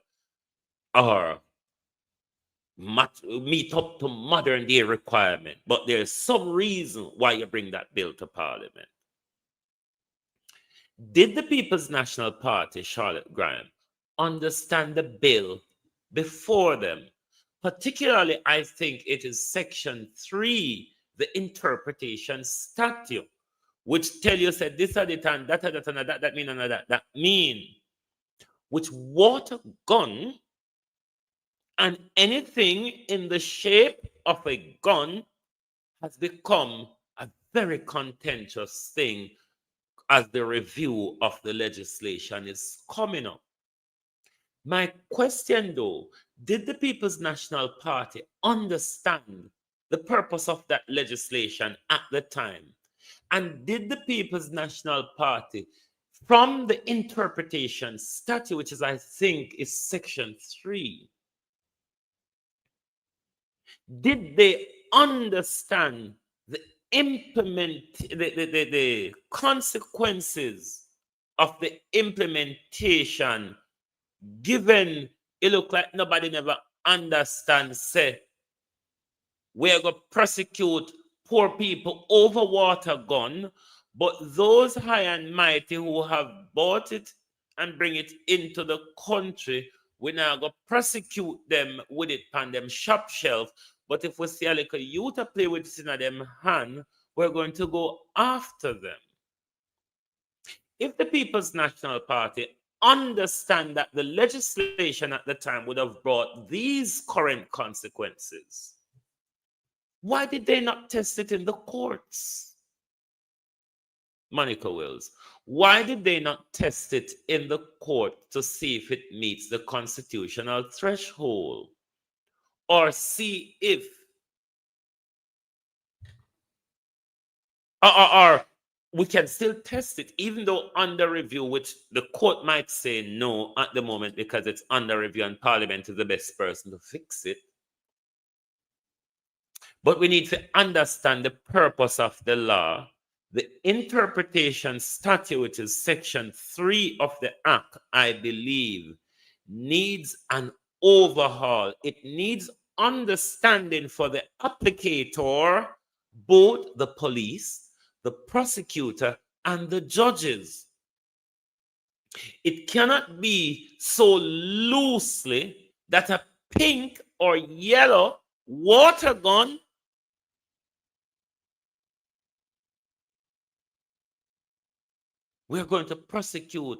or meet up to modern day requirement. But there's some reason why you bring that bill to Parliament. Did the People's National Party, Charlotte Graham, understand the bill before them? Particularly, I think it is Section 3, the interpretation statute, which tell you, said this and that, and that mean, and that mean, which water gun and anything in the shape of a gun has become a very contentious thing as the review of the legislation is coming up. My question though, did the People's National Party understand the purpose of that legislation at the time? And did the People's National Party, from the interpretation statute, which is I think is Section 3, did they understand the the consequences of the implementation, given it look like nobody never understands, say, we're going to prosecute poor people over water gun, but those high and mighty who have bought it and bring it into the country we now go prosecute them with it on them shop shelf. But if we see a little youth to play with it in them hand, we're going to go after them. If the People's National Party understand that the legislation at the time would have brought these current consequences, why did they not test it in the courts? Monica Wills, why did they not test it in the court to see if it meets the constitutional threshold? Or see if, or we can still test it, even though under review, which the court might say no at the moment because it's under review and Parliament is the best person to fix it. But we need to understand the purpose of the law. The interpretation statute, which is section 3 of the Act, I believe, needs an overhaul. It needs understanding for the applicator, both the police, the prosecutor, and the judges. It cannot be so loosely that a pink or yellow water gun we're going to prosecute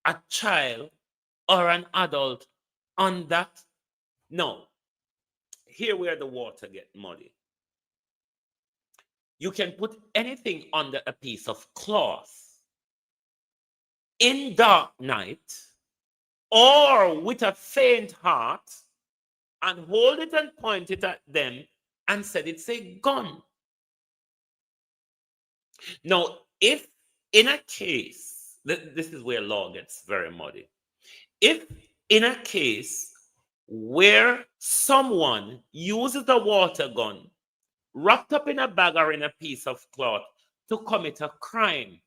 a child or an adult on that. No. Here where the water get muddy. You can put anything under a piece of cloth in dark night or with a faint heart and hold it and point it at them and said it's a gun. Now, if in a case, this is where law gets very muddy. If in a case where someone uses a water gun wrapped up in a bag or in a piece of cloth to commit a crime,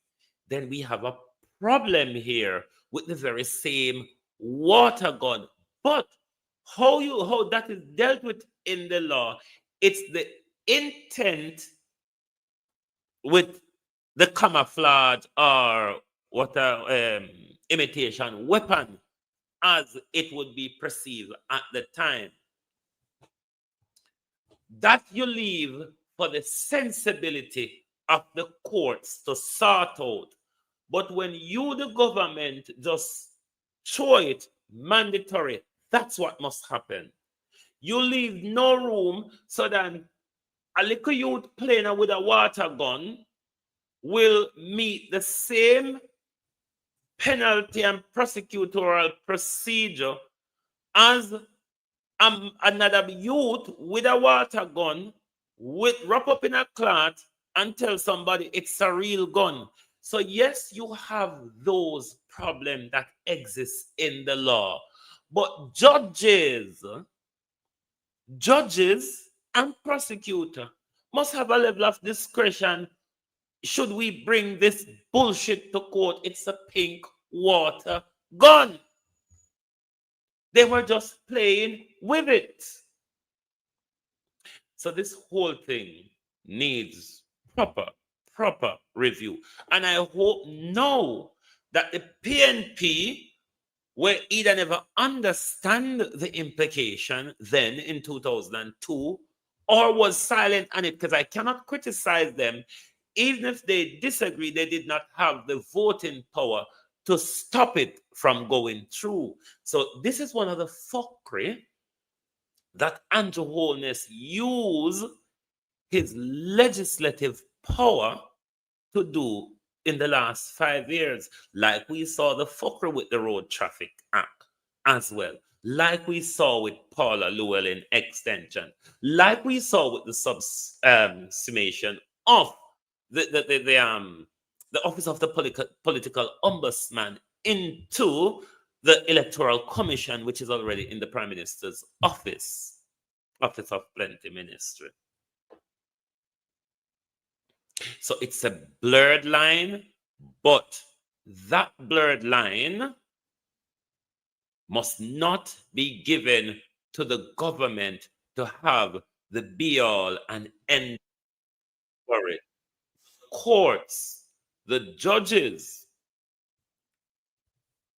then we have a problem here with the very same water gun. But how that is dealt with in the law, it's the intent with the camouflage or what imitation weapon as it would be perceived at the time. That you leave for the sensibility of the courts to sort out. But when you, the government, just show it mandatory, that's what must happen. You leave no room so that a little youth playing with a water gun will meet the same penalty and prosecutorial procedure as another youth with a water gun wrap up in a cloth and tell somebody it's a real gun. So yes, you have those problems that exist in the law, but judges and prosecutor must have a level of discretion. Should we bring this bullshit to court? It's a pink water gun. They were just playing with it. So this whole thing needs proper review. And I hope now that the PNP will either never understand the implication then in 2002 or was silent on it, because I cannot criticize them. Even if they disagree, they did not have the voting power to stop it from going through. So this is one of the fuckery that Andrew Holness used his legislative power to do in the last 5 years. Like we saw the fuckery with the Road Traffic Act as well. Like we saw with Paula Llewellyn extension. Like we saw with the summation of the Office of the Political Ombudsman into the Electoral Commission, which is already in the Prime Minister's Office of Plenty Ministry. So it's a blurred line, but that blurred line must not be given to the government to have the be-all and end for it. Courts, the judges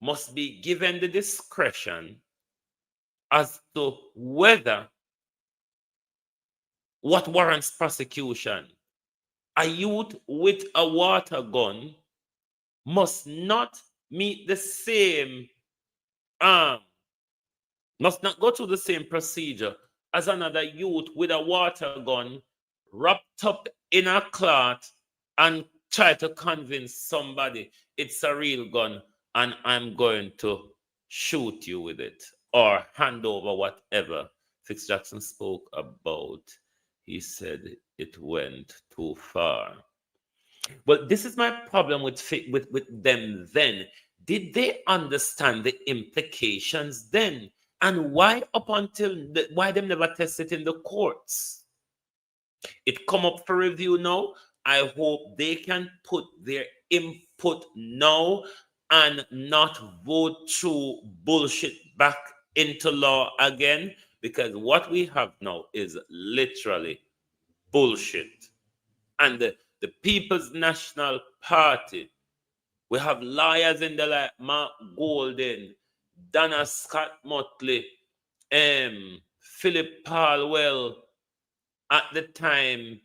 must be given the discretion as to whether what warrants prosecution. A youth with a water gun must not meet the same, must not go through the same procedure as another youth with a water gun wrapped up in a cloth and try to convince somebody it's a real gun and I'm going to shoot you with it or hand over whatever Fitz Jackson spoke about. He said it went too far. But this is my problem with them then. Did they understand the implications then? And why up until why them never test it in the courts? It come up for review now. I hope they can put their input now and not vote through bullshit back into law again, because what we have now is literally bullshit. And the People's National Party, we have liars in there like Mark Golden, Donna Scott Motley, Philip Palwell, at the time,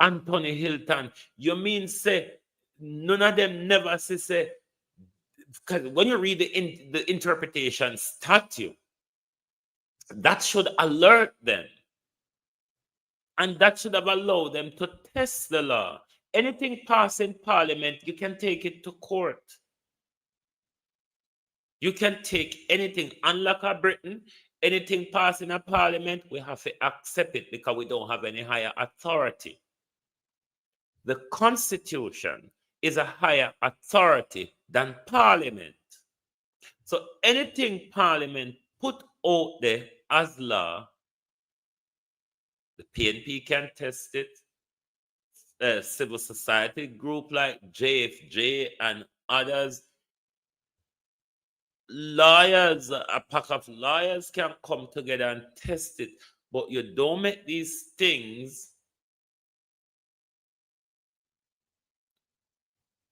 Anthony Hilton. You mean say none of them never say, because when you read the interpretation statute, that should alert them. And that should have allowed them to test the law. Anything passed in Parliament, you can take it to court. You can take anything, unlike a Britain, anything passed in a Parliament, we have to accept it because we don't have any higher authority. The Constitution is a higher authority than Parliament. So anything Parliament put out there as law, the PNP can test it. Civil society group like JFJ and others, lawyers, a pack of lawyers can come together and test it. But you don't make these things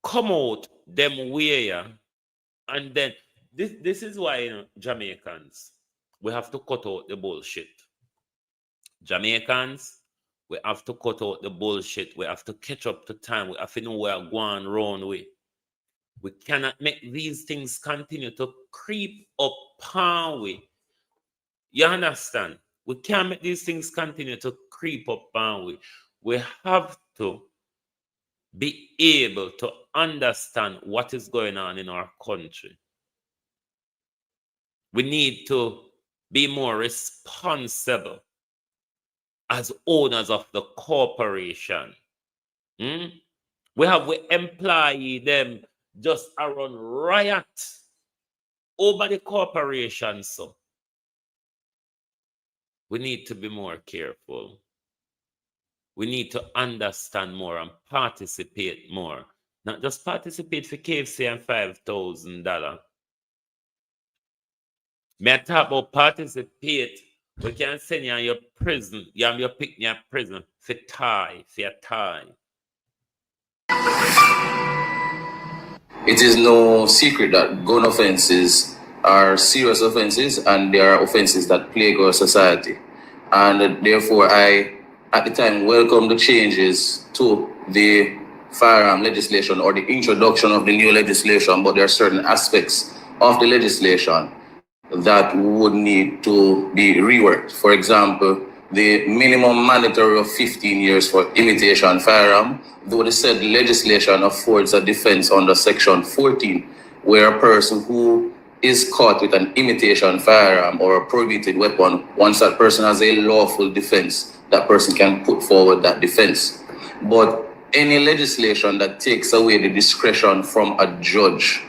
come out them way, and then this is why, you know, Jamaicans, we have to cut out the bullshit. Jamaicans, we have to cut out the bullshit. We have to catch up to time. We have to know where we're going wrong with. We cannot make these things continue to creep up on we. You understand? We can't make these things continue to creep up on we. We have to be able to understand what is going on in our country. We need to be more responsible as owners of the corporation. We employ them just around riot over the corporation. So we need to be more careful. We need to understand more and participate more. Not just participate for KFC and $5,000. May I talk about participate? We can send you in your prison. You have your pick in your prison for your tie. It is no secret that gun offenses are serious offenses and they are offenses that plague our society. And therefore, I, at the time, welcome the changes to the firearm legislation or the introduction of the new legislation, but there are certain aspects of the legislation that would need to be reworked. For example, the minimum mandatory of 15 years for imitation firearm, though the said legislation affords a defense under Section 14, where a person who is caught with an imitation firearm or a prohibited weapon, once that person has a lawful defense, that person can put forward that defense. But any legislation that takes away the discretion from a judge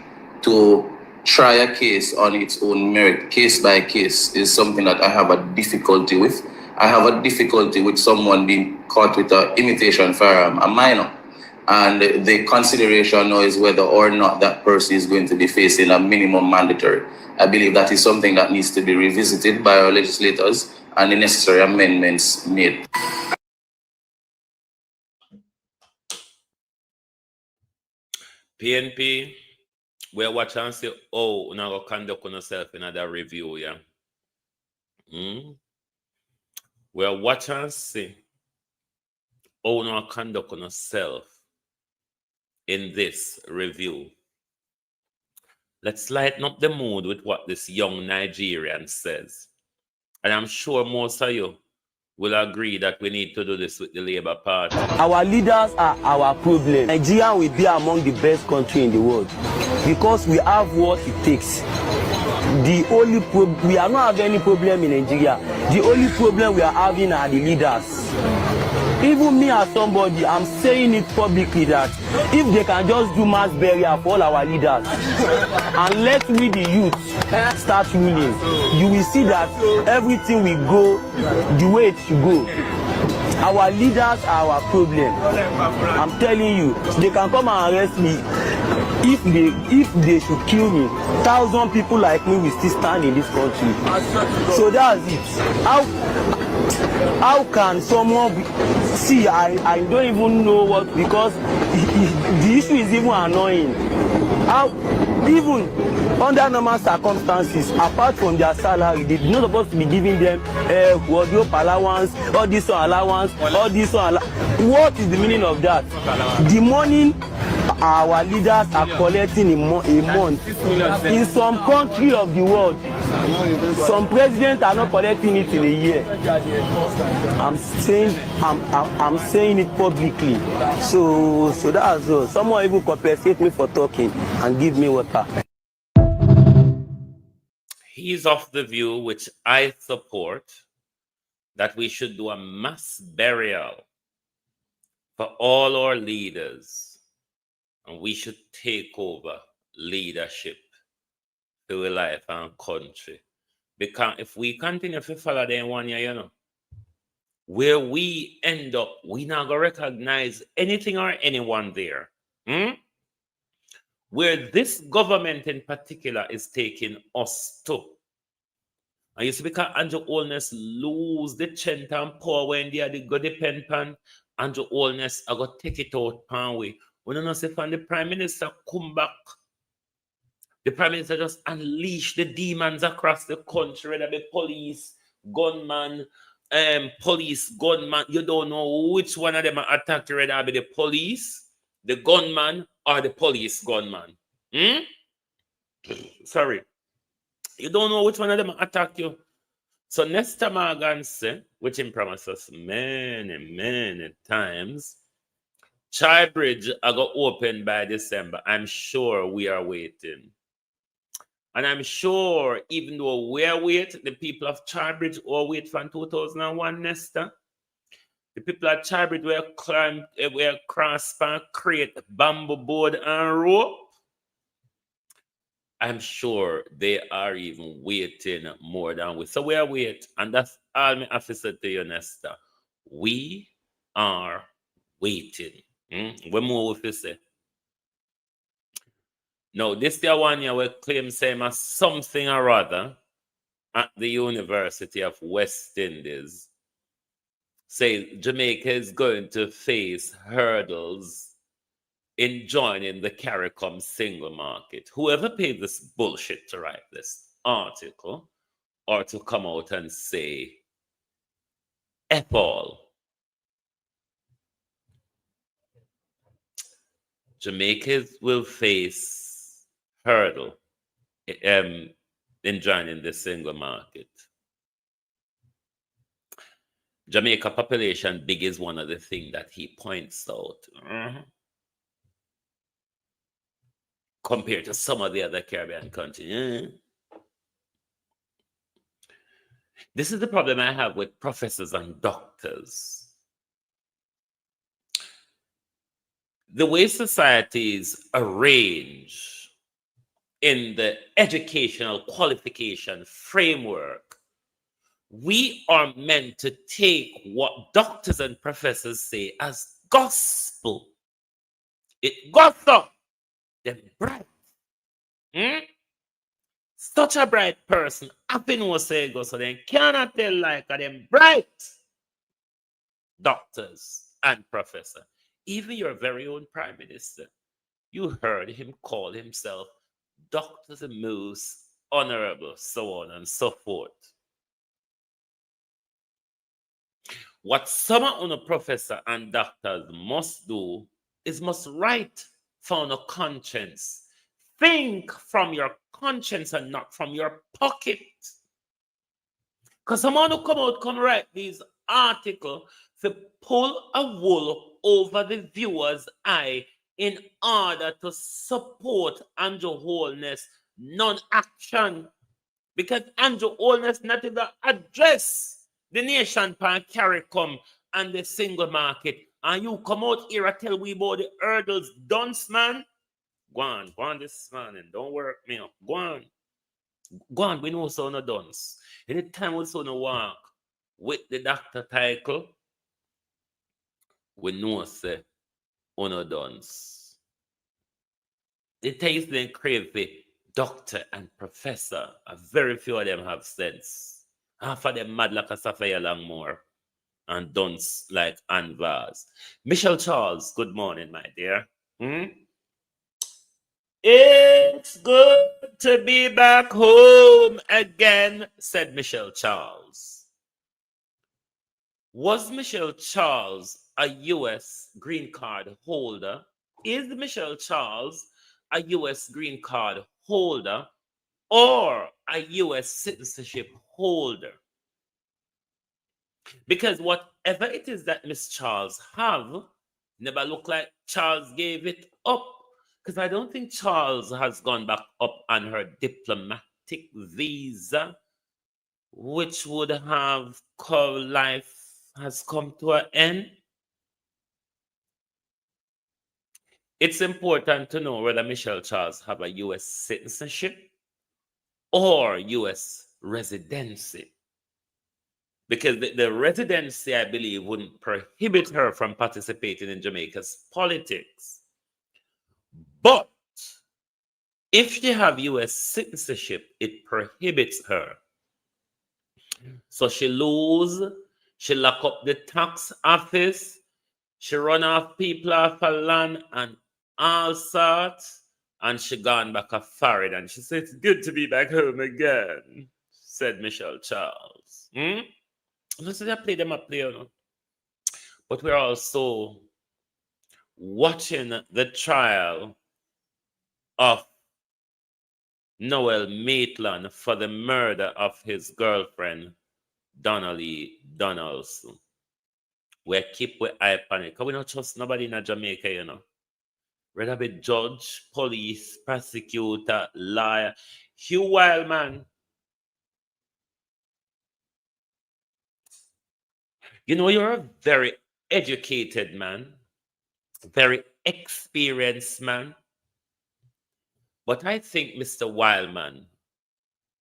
to try a case on its own merit, case by case, is something that I have a difficulty with. I have a difficulty with someone being caught with an imitation firearm, a minor. And the consideration now is whether or not that person is going to be facing a minimum mandatory. I believe that is something that needs to be revisited by our legislators and the necessary amendments made. PNP, We're watching and say, oh, now go conduct on yourself in another review, yeah. We're watching and see, oh, now conduct on yourself in this review. Let's lighten up the mood with what this young Nigerian says. And I'm sure most of you will agree that we need to do this with the Labour Party. Our leaders are our problem. Nigeria will be among the best countries in the world because we have what it takes. The only we are not having any problem in Nigeria. The only problem we are having are the leaders. Even me as somebody, I'm saying it publicly that if they can just do mass burial for all our leaders and let we the youth start ruling, you will see that everything will go the way it should go. Our leaders are our problem. I'm telling you, they can come and arrest me. If they should kill me, 1,000 people like me will still stand in this country. So that's it. How can someone see? I don't even know what, because the issue is even annoying. How even under normal circumstances, apart from their salary, they're not supposed to be giving them wardrobe allowance, all this allowance, all this allowance. What is the meaning of that? The money our leaders are collecting a month in some country of the world, some presidents are not collecting it in a year. I'm saying it publicly. So that's all. Someone even compensate me for talking and give me water. He's of the view, which I support, that we should do a mass burial for all our leaders. And we should take over leadership to a life and country. Because if we continue to follow them 1 year, you know, where we end up, we not gonna recognize anything or anyone there. Where this government in particular is taking us to. And you see, because Andrew Holness lose the chant and power when they are the go depend pan, Andrew Holness I go take it out pan way. When you know say when the Prime Minister come back, the Prime Minister just unleash the demons across the country, whether the police, gunman, police, gunman. You don't know which one of them are attacked, whether be the police, the gunman, or the police gunman. Sorry. You don't know which one of them attack you. So Nestor Morgan said, which he promised us many times, Chai Bridge I got open by December. I'm sure we are waiting. And I'm sure even though we're waiting, the people of Chai Bridge all wait from 2001, Nestor. The people at Chai Bridge were cross and create bamboo board and rope. I'm sure they are even waiting more than we. So we are waiting. And that's all my officer to you, Nestor. We are waiting. What more would you say? Now, this the one year we claim same as something or other at the University of West Indies. Say Jamaica is going to face hurdles in joining the CARICOM single market. Whoever paid this bullshit to write this article or to come out and say, F all. Jamaica will face hurdle in joining the single market. Jamaica population big is one of the things that he points out. Compared to some of the other Caribbean countries. This is the problem I have with professors and doctors. The way societies arrange in the educational qualification framework, we are meant to take what doctors and professors say as gospel. It got up. Them bright. Such a bright person. Happy no say go, so they cannot tell like them bright doctors and professor. Even your very own prime minister, you heard him call himself Dr. the most honorable, so on and so forth. What some of the professor and doctors must do is must write from a conscience. Think from your conscience and not from your pocket. Because someone who come write these articles to pull a wool over the viewer's eye in order to support Andrew Holness non-action. Because Andrew Holness not even address the nation pan carry come and the single market. And you come out here and tell we about the hurdles dunce, man. Go on this man and don't work me up. Go on, we know so no dunce. Anytime we so no walk with the doctor title, we know say no dunce. The taste then crazy doctor and professor. A very few of them have sense. Half of them mad like a sapphire long more. And dunce like Anne Vaz. Michelle Charles, good morning, my dear. It's good to be back home again, said Michelle Charles. Was Michelle Charles a U.S. green card holder? Is Michelle Charles a U.S. green card holder or a U.S. citizenship holder? Because whatever it is that Miss Charles have, never look like Charles gave it up. Because I don't think Charles has gone back up on her diplomatic visa, which would have life has come to an end. It's important to know whether Michelle Charles have a U.S. citizenship or U.S. residency. Because the residency, I believe, wouldn't prohibit her from participating in Jamaica's politics. But if she have U.S. citizenship, it prohibits her. So she lose, she lock up the tax office, she run off people off her land and all sorts, and she gone back a foreign. And she said, it's good to be back home again, said Michelle Charles. So they play them up there, but we're also watching the trial of Noel Maitland for the murder of his girlfriend, Donnelly Donaldson. We keep with eye on it, because we don't trust nobody in Jamaica, Whether be judge, police, prosecutor, lawyer. Hugh Wildman. You're a very educated man, very experienced man. But I think, Mr. Wildman,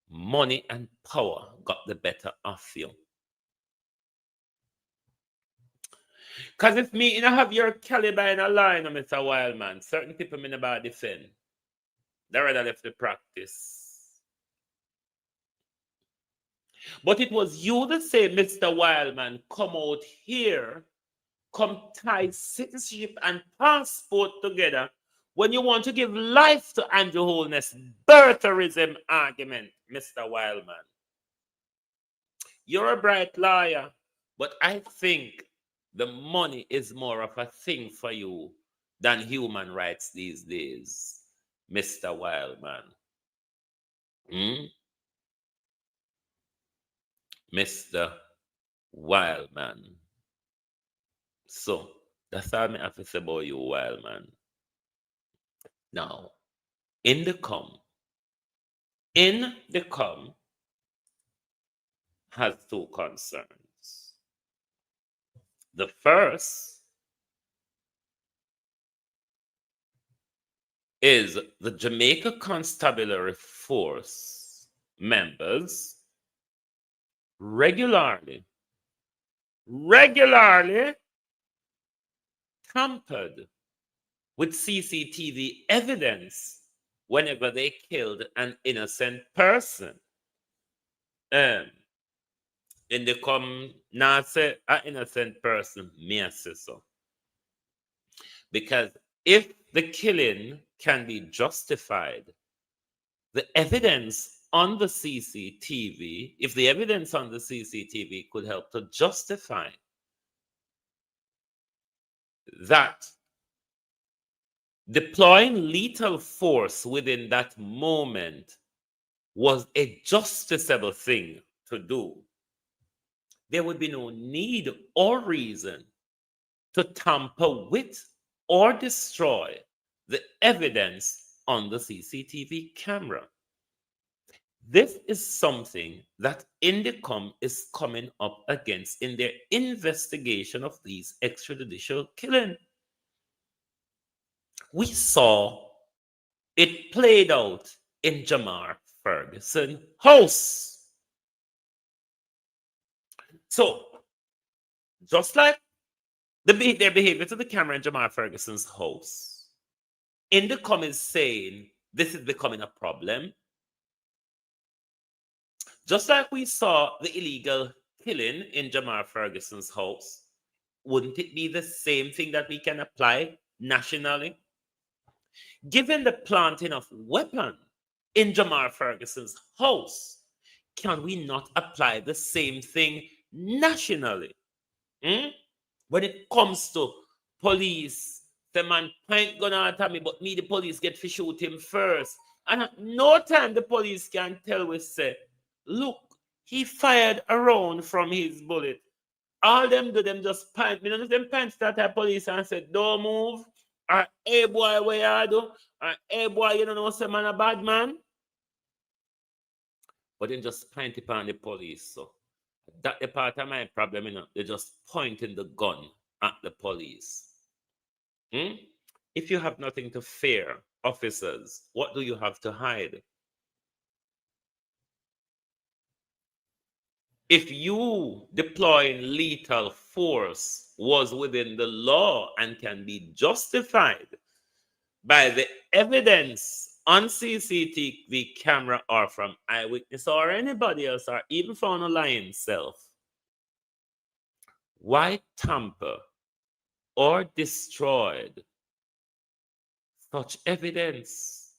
money and power got the better of you. Because if me, have your caliber in a line, Mr. Wildman, certain people may never defend. They rather left the practice. But it was you that say, Mr. Wildman, come out here, come tie citizenship and passport together when you want to give life to Andrew Holness' birtherism argument, Mr. Wildman. You're a bright lawyer, but I think the money is more of a thing for you than human rights these days, Mr. Wildman. Mr. Wildman. So, that's all I have to say about you, Wildman. Now, in the come has two concerns. The first is the Jamaica Constabulary Force members regularly tampered with CCTV evidence whenever they killed an innocent person. In the come now say an innocent person, me I say so. Because if the killing can be justified the evidence on the CCTV, if the evidence on the CCTV could help to justify that deploying lethal force within that moment was a justiciable thing to do, there would be no need or reason to tamper with or destroy the evidence on the CCTV camera. This is something that Indicom is coming up against in their investigation of these extrajudicial killings. We saw it played out in Jamar Ferguson house. So, just like their behavior to the camera in Jamar Ferguson's house, Indicom is saying this is becoming a problem. Just like we saw the illegal killing in Jamar Ferguson's house, wouldn't it be the same thing that we can apply nationally? Given the planting of weapons in Jamar Ferguson's house, can we not apply the same thing nationally? When it comes to police, the man point gun at me, but me, the police get to shoot him first. And at no time the police can tell we say, look, he fired a round from his bullet. All them do, them just pant. Me, none of them pants that at police and said, don't move. Or, hey boy, where you do? Or, hey boy, you don't know some man a bad man? But then just point it on the police. So that's the part of my problem, you know. They're just pointing the gun at the police. If you have nothing to fear, officers, what do you have to hide? If you deploying lethal force was within the law and can be justified by the evidence on CCTV camera or from eyewitness or anybody else or even from a lying self, why tamper or destroy such evidence?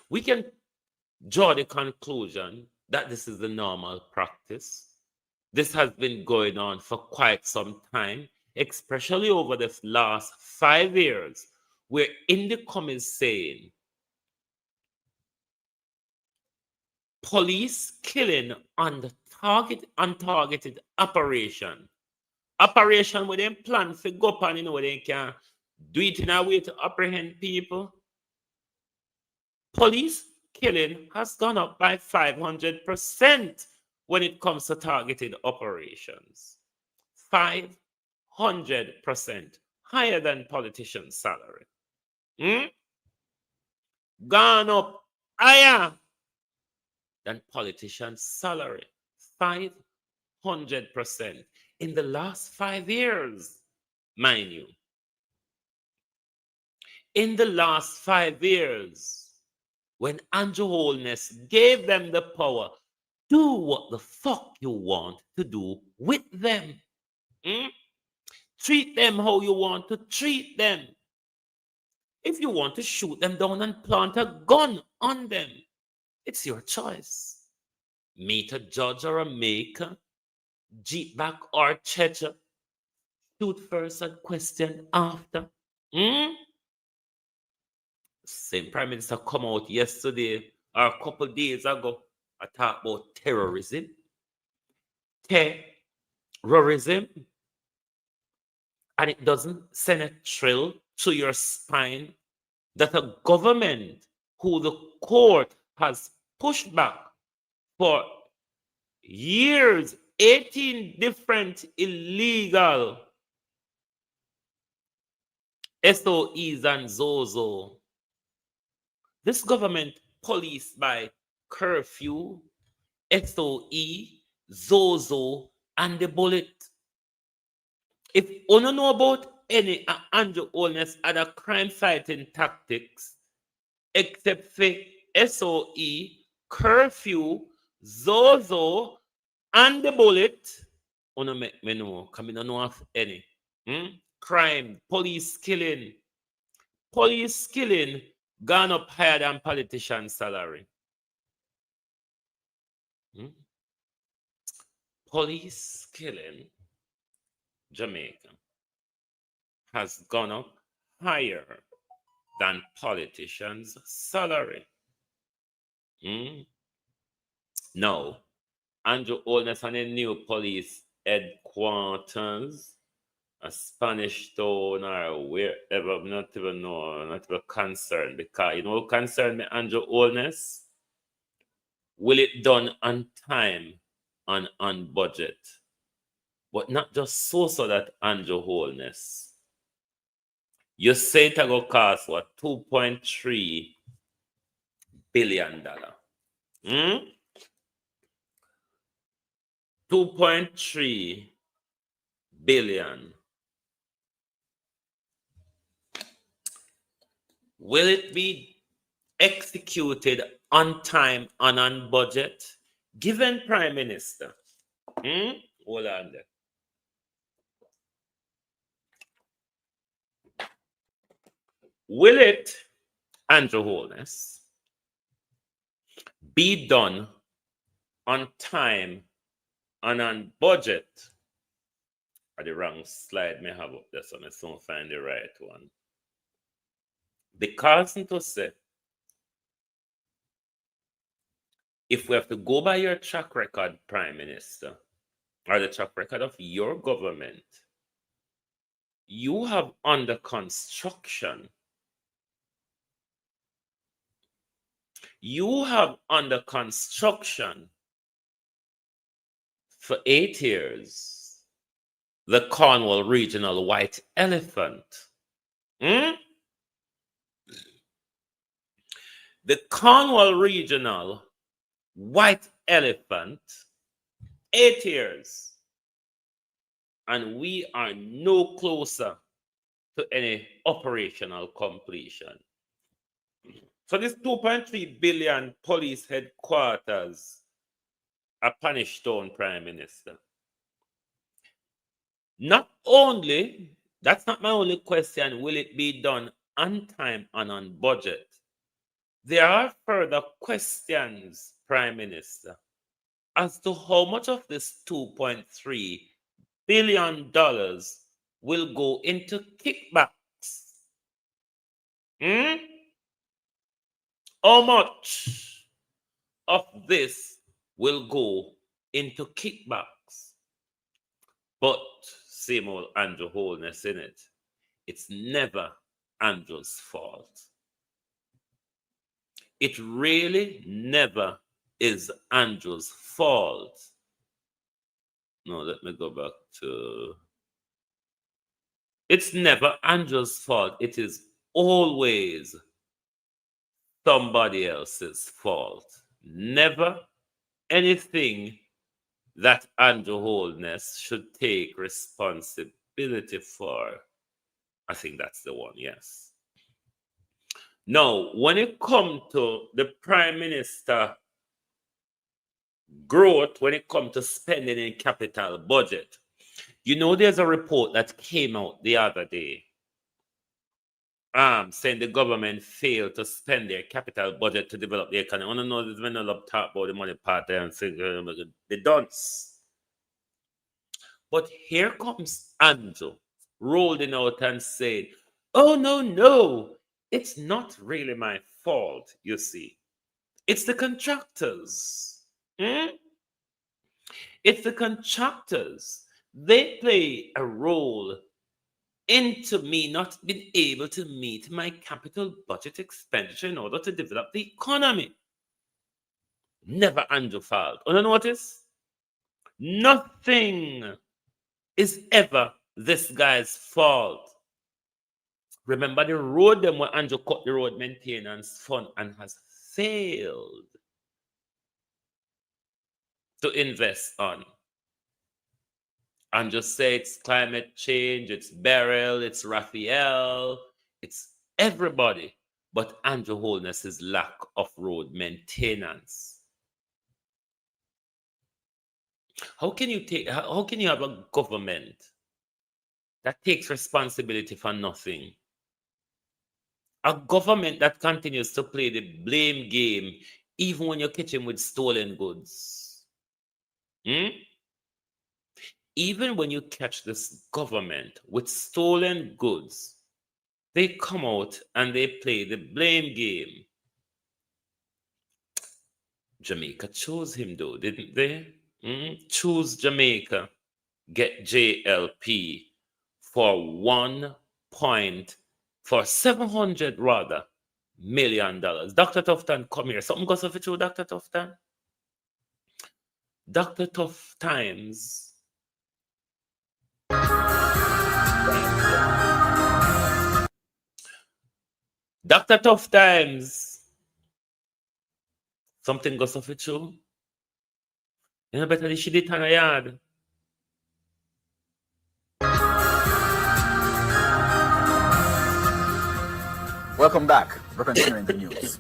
We can draw the conclusion that this is the normal practice. This has been going on for quite some time, especially over the last 5 years, where Indicom is saying police killing on the untargeted operation where they plan to go up and where they can do it in a way to apprehend people. Police killing has gone up by 500% when it comes to targeted operations. 500% higher than politicians' salary. Gone up higher than politicians' salary. 500% in the last 5 years, mind you. In the last 5 years, when Andrew Holness gave them the power, do what the fuck you want to do with them. Treat them how you want to treat them. If you want to shoot them down and plant a gun on them, it's your choice. Meet a judge or a maker, jeep back or checha, shoot first and question after. Same Prime Minister come out yesterday or a couple days ago. I talk about terrorism. Terrorism. And it doesn't send a thrill to your spine that a government who the court has pushed back for years, 18 different illegal SOEs and Zozo. This government policed by curfew, SOE, Zozo, and the bullet. If you don't know about any Andrew Holness other crime fighting tactics, except for SOE, curfew, Zozo, and the bullet, you don't make me know, because I don't know of any. Crime, police killing, police killing gone up higher than politician salary. Police killing Jamaica has gone up higher than politicians' salary. No, Andrew Holness and the new police headquarters, a Spanish town or wherever, I'm not even know, not even concerned, because you know what concerned me, Andrew Holness? Will it done on time and on budget? But not just so that Andrew Holness. You say it will cost what? $2.3 billion. 2.3 billion. Will it be executed on time and on budget? Given Prime Minister. Hold on there. Will it, Andrew Holness, be done on time and on budget? Or the wrong slide may have up there, so I soon find the right one. Because to say, if we have to go by your track record, Prime Minister, or the track record of your government, you have under construction. You have under construction for 8 years the Cornwall Regional White Elephant. The Cornwall Regional White Elephant, 8 years. And we are no closer to any operational completion. So this 2.3 billion police headquarters, a Spanish town, Prime Minister. Not only, that's not my only question, will it be done on time and on budget? There are further questions, Prime Minister, as to how much of this $2.3 billion will go into kickbacks. How much of this will go into kickbacks? But same old Andrew Holness in it. It's never Andrew's fault. It really never is Andrew's fault. No, let me go back to... It's never Andrew's fault. It is always somebody else's fault. Never anything that Andrew Holness should take responsibility for. I think that's the one, yes. Now, when it comes to the Prime Minister growth, when it comes to spending in capital budget, you know there's a report that came out the other day saying the government failed to spend their capital budget to develop the economy. I want to know this when I talk about the money part there and say they don't. But here comes Andrew rolling out and saying, oh, no, it's not really my fault, you see. It's the contractors. It's the contractors. They play a role into me not being able to meet my capital budget expenditure in order to develop the economy. Never Andrew's fault. You notice? Nothing is ever this guy's fault. Remember the road them where Andrew cut the road maintenance fund and has failed to invest on. And just say it's climate change, it's Beryl, it's Raphael, it's everybody but Andrew Holness's lack of road maintenance. How can you have a government that takes responsibility for nothing? A government that continues to play the blame game even when you catch him with stolen goods. Even when you catch this government with stolen goods, they come out and they play the blame game. Jamaica chose him though, didn't they? Choose Jamaica, get JLP for $700 million. Dr. Tufton, come here. Something goes off with you, Dr. Tufton? Dr. Tough Times. Dr. Tough Times. Something goes off with you? You know better than she did on a yard. Welcome back. We're continuing the news.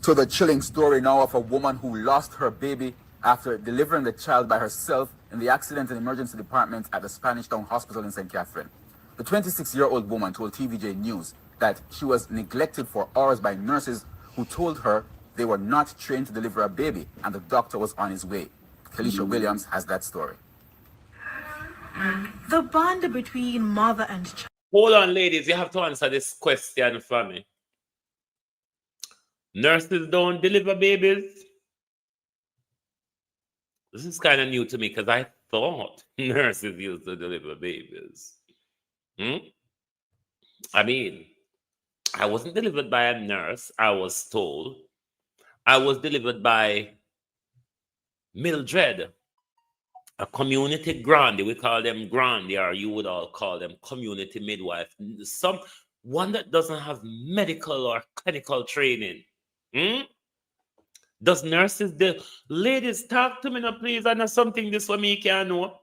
To the chilling story now of a woman who lost her baby after delivering the child by herself in the accident and emergency department at the Spanish Town Hospital in St. Catherine. The 26-year-old woman told TVJ News that she was neglected for hours by nurses who told her they were not trained to deliver a baby and the doctor was on his way. Kalisha Williams has that story. The bond between mother and child. Hold on, ladies. You have to answer this question for me. Nurses don't deliver babies? This is kind of new to me because I thought nurses used to deliver babies. I mean, I wasn't delivered by a nurse, I was told. I was delivered by Mildred, a community grandie. We call them grandie, or you would all call them community midwife. One that doesn't have medical or clinical training. Does nurses ladies, talk to me now, please. I know something this one me can know.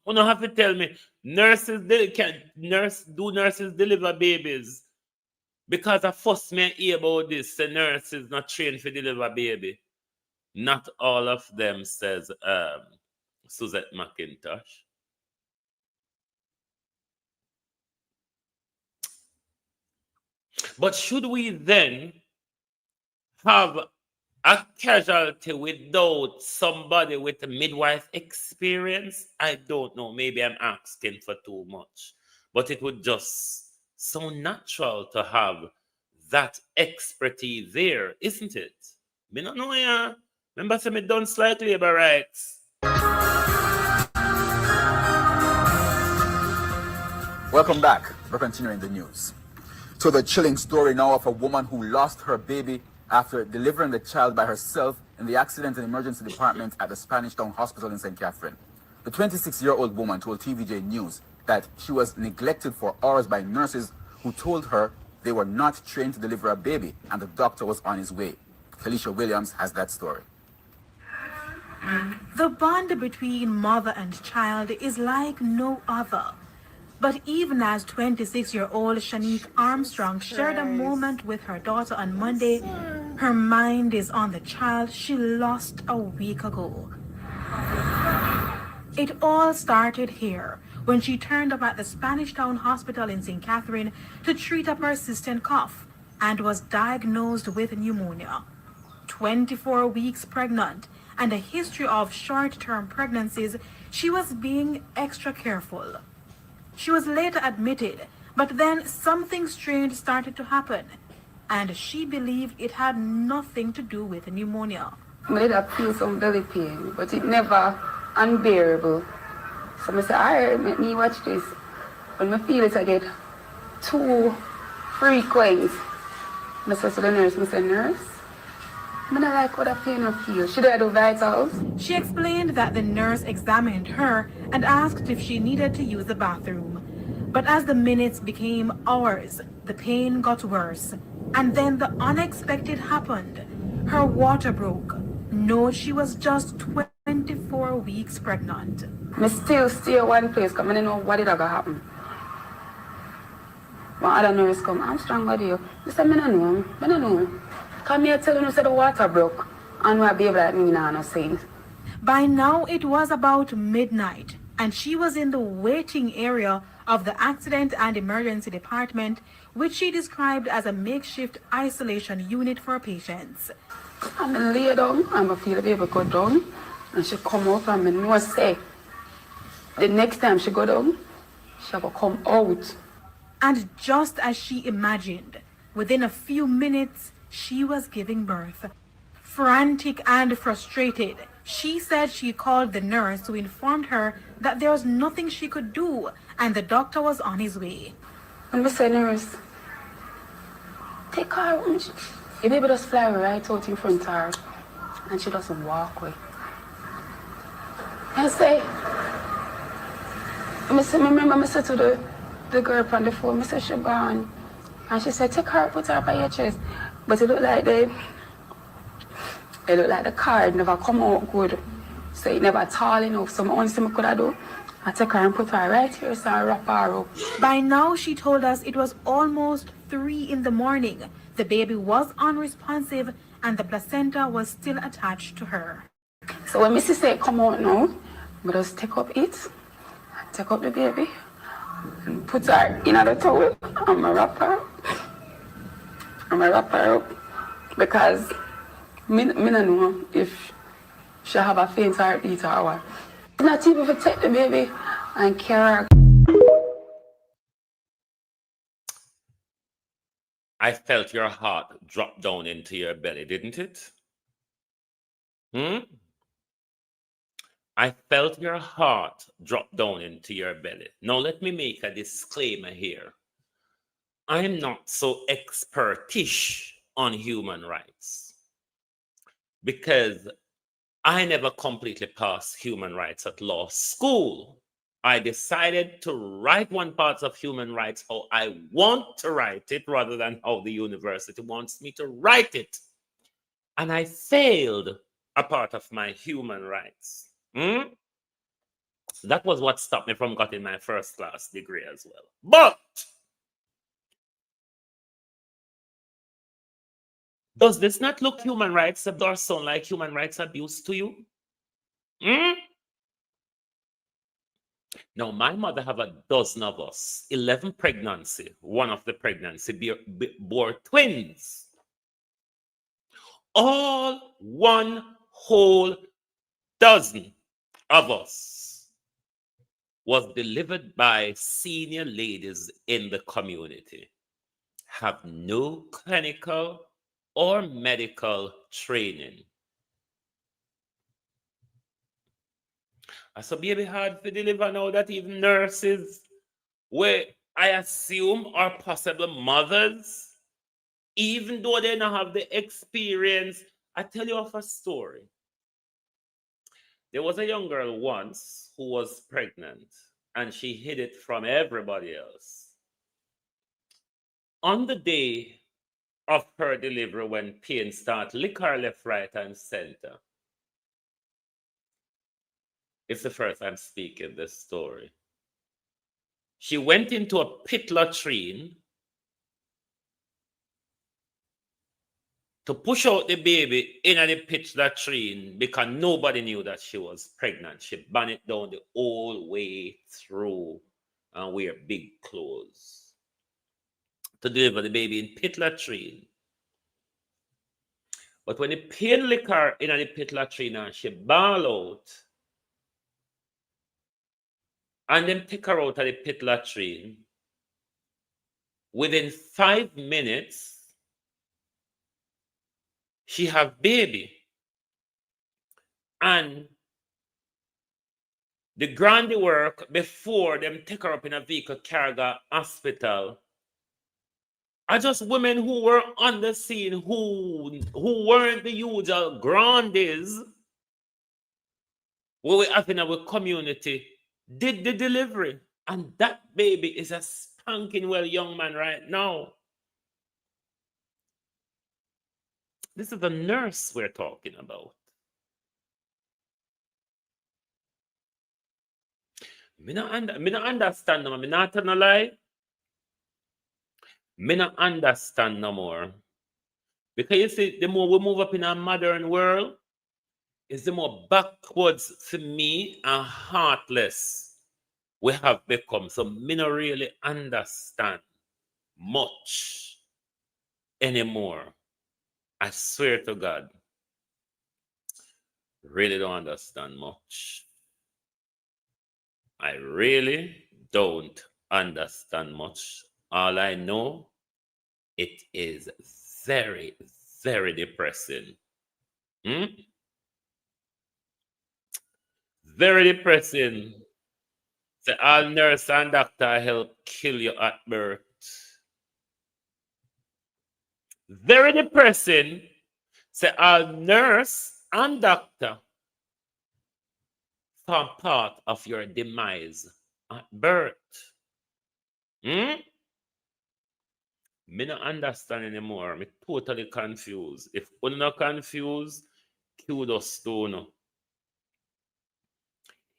You don't have to tell me. Nurses deliver babies? Because I first me hear about this, the nurse is not trained to deliver baby. Not all of them, says Suzette McIntosh. But should we then have a casualty without somebody with a midwife experience? I don't know. Maybe I'm asking for too much. But it would just sound natural to have that expertise there, isn't it? Me not know, yeah. Remember, say me done slight labor rights. Welcome back. We're continuing the news. To the chilling story now of a woman who lost her baby after delivering the child by herself in the accident and emergency department at the Spanish Town Hospital in St. Catherine. The 26-year-old woman told TVJ News that she was neglected for hours by nurses who told her they were not trained to deliver a baby and the doctor was on his way. Kalisha Williams has that story. The bond between mother and child is like no other. But even as 26-year-old Shanique Armstrong shared a moment with her daughter on Monday, her mind is on the child she lost a week ago. It all started here when she turned up at the Spanish Town Hospital in St. Catherine to treat a persistent cough and was diagnosed with pneumonia. 24 weeks pregnant and a history of short-term pregnancies, she was being extra careful. She was later admitted, but then something strange started to happen, and she believed it had nothing to do with pneumonia. I did feel some belly pain, but it never unbearable. So I said, alright, let me watch this. When I feel it, I get too frequent. I said to the nurse, I said, nurse, I don't like what I pain I feel. Should I do vitals? She explained that the nurse examined her and asked if she needed to use the bathroom. But as the minutes became hours, the pain got worse. And then the unexpected happened. Her water broke. No, she was just 24 weeks pregnant. I still stay at one place because I don't know what did happen. When other nurse come, I'm strong with you. I said, I don't know. Come here tell you, say the water broke. And my baby like me now, no saying. By now it was about midnight, and she was in the waiting area of the accident and emergency department, which she described as a makeshift isolation unit for patients. I'm lay down, and I feel the baby go down, and she come up, and I know say, the next time she go down, she will come out. And just as she imagined, within a few minutes, she was giving birth. Frantic and frustrated, she said she called the nurse who informed her that there was nothing she could do and the doctor was on his way. And I said, nurse, take her out. The baby just fly right out in front of her and she doesn't walk away. I say, I said to the girl on the phone, I said, she gone. And she said, take her, put her up on your chest. But it looked like the card never come out good. So it never tall enough. So the only thing I could do, I take her and put her right here so I wrap her up. By now, she told us it was almost 3 in the morning. The baby was unresponsive and the placenta was still attached to her. So when Mrs. said come out now, I just take up it, take up the baby, and put her in the towel, and I wrap her up. Because I don't know if she have a faint heartbeat or what. Not even if I take the baby and carry her. I felt your heart drop down into your belly, didn't it? I felt your heart drop down into your belly. Now let me make a disclaimer here. I'm not so expertish on human rights because I never completely passed human rights at law school. I decided to write one part of human rights how I want to write it rather than how the university wants me to write it. And I failed a part of my human rights. That was what stopped me from getting my first class degree as well. But does this not look human rights or sound like human rights abuse to you? Now, my mother have a dozen of us, 11 pregnancy. One of the pregnancy bore twins. All 1 whole dozen of us was delivered by senior ladies in the community. Have no clinical or medical training. So baby hard to deliver now that even nurses, where I assume are possible mothers, even though they don't have the experience. I tell you of a story. There was a young girl once who was pregnant and she hid it from everybody else. On the day of her delivery, when pain started, lick her left, right, and center. It's the first I'm speaking this story. She went into a pit latrine to push out the baby in the pit latrine because nobody knew that she was pregnant. She banned it down the whole way through and wear big clothes to deliver the baby in pit latrine. But when the pain lick her in the pit latrine and she bawl out, and then take her out of the pit latrine, within 5 minutes, she have baby. And the grand work before them take her up in a vehicle, carry her hospital, are just women who were on the scene, who weren't the usual grandees, who we have in our community, did the delivery. And that baby is a spanking well young man right now. This is the nurse we're talking about. Me not understand no more. Me not tell no lie. Me not understand no more. Because you see, the more we move up in a modern world, is the more backwards for me and heartless we have become. So me not really understand much anymore. I swear to God, really don't understand much. I really don't understand much. All I know, it is very, very depressing. Very depressing. Say all nurse and doctor help kill you at birth. Very depressing. Say all nurse and doctor form part of your demise at birth. Me not understand anymore. Me totally confused. If you're not confused, kudos to you.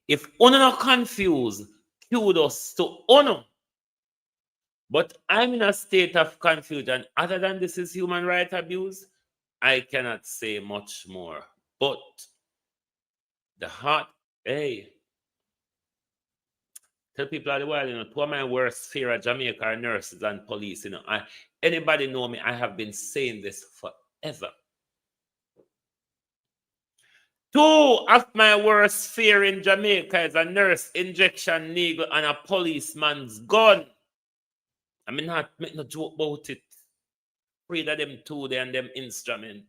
If you're not confused, kudos to you. But I'm in a state of confusion. Other than this is human rights abuse, I cannot say much more. But the heart, hey, tell people all the while, two of my worst fear of Jamaica are nurses and police. Anybody know me, I have been saying this forever. Two of my worst fear in Jamaica is a nurse injection needle and a policeman's gun. I mean, not make no joke about it. Afraid of them two there and them instrument.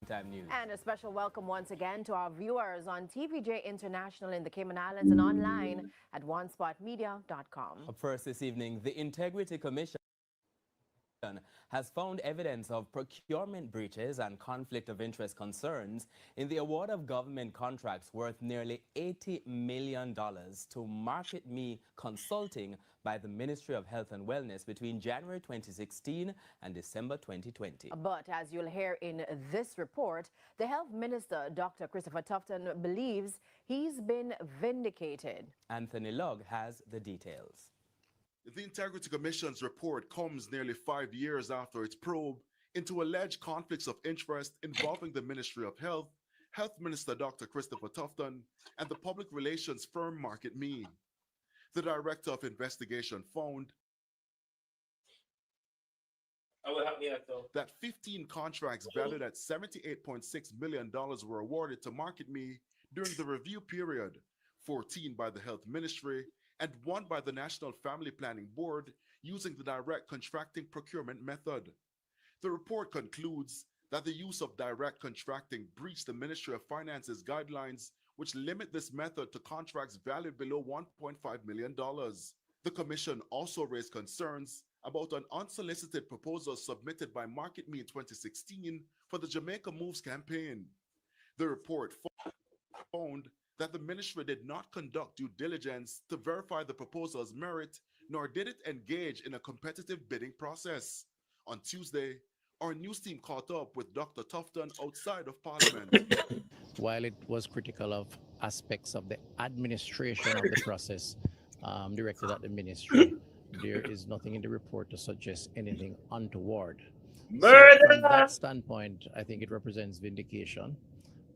And a special welcome once again to our viewers on TVJ International in the Cayman Islands and online at onespotmedia.com. Up first this evening, the Integrity Commission has found evidence of procurement breaches and conflict of interest concerns in the award of government contracts worth nearly $80 million to Market Me Consulting by the Ministry of Health and Wellness between January 2016 and December 2020. But as you'll hear in this report, the Health Minister, Dr. Christopher Tufton, believes he's been vindicated. Anthony Lugg has the details. The Integrity Commission's report comes nearly 5 years after its probe into alleged conflicts of interest involving the Ministry of Health, Health Minister Dr. Christopher Tufton, and the public relations firm Market Me. The Director of Investigation found that 15 contracts valued at $78.6 million were awarded to Market Me during the review period, 14 by the Health Ministry, and 1 by the National Family Planning Board using the direct contracting procurement method. The report concludes that the use of direct contracting breached the Ministry of Finance's guidelines, which limit this method to contracts valued below $1.5 million. The Commission also raised concerns about an unsolicited proposal submitted by Market Me in 2016 for the Jamaica Moves campaign. The report found that the ministry did not conduct due diligence to verify the proposal's merit, nor did it engage in a competitive bidding process. On Tuesday, our news team caught up with Dr. Tufton outside of Parliament. While it was critical of aspects of the administration of the process directed at the ministry, there is nothing in the report to suggest anything untoward. So from that standpoint, I think it represents vindication.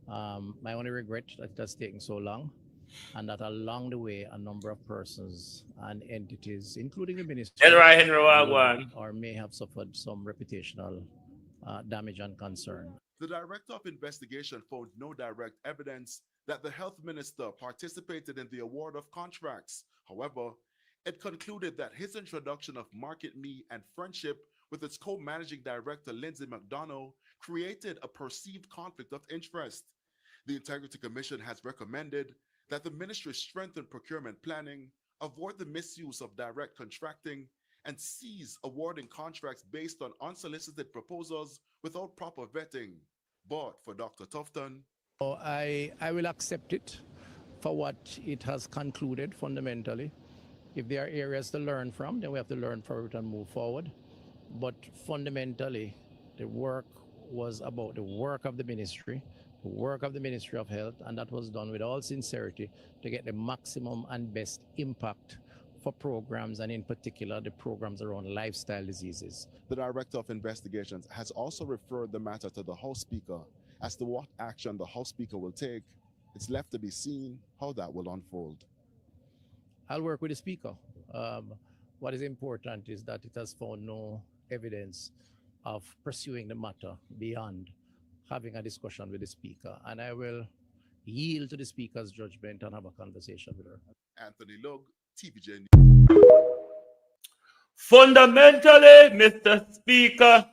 My only regret that it has taken so long, and that along the way, a number of persons and entities, including the ministry, or may have suffered some reputational damage and concern. The Director of Investigation found no direct evidence that the Health Minister participated in the award of contracts. However, it concluded that his introduction of Market Me and friendship with its co-managing director, Lindsay McDonough, created a perceived conflict of interest. The Integrity Commission has recommended that the ministry strengthen procurement planning, avoid the misuse of direct contracting, and cease awarding contracts based on unsolicited proposals without proper vetting. But for Dr. Tufton, I will accept it for what it has concluded fundamentally. If there are areas to learn from, then we have to learn from it and move forward. But fundamentally, the work was about the work of the ministry, the work of the Ministry of Health, and that was done with all sincerity to get the maximum and best impact for programs, and in particular the programs around lifestyle diseases. the Director of Investigations has also referred the matter to the House Speaker. As to what action the House Speaker will take, it's left to be seen how that will unfold. I'll work with the speaker. What is important is that it has found no evidence of pursuing the matter beyond having a discussion with the speaker. And I will yield to the speaker's judgment and have a conversation with her. Anthony Lug, TVJ. Fundamentally, Mr. Speaker,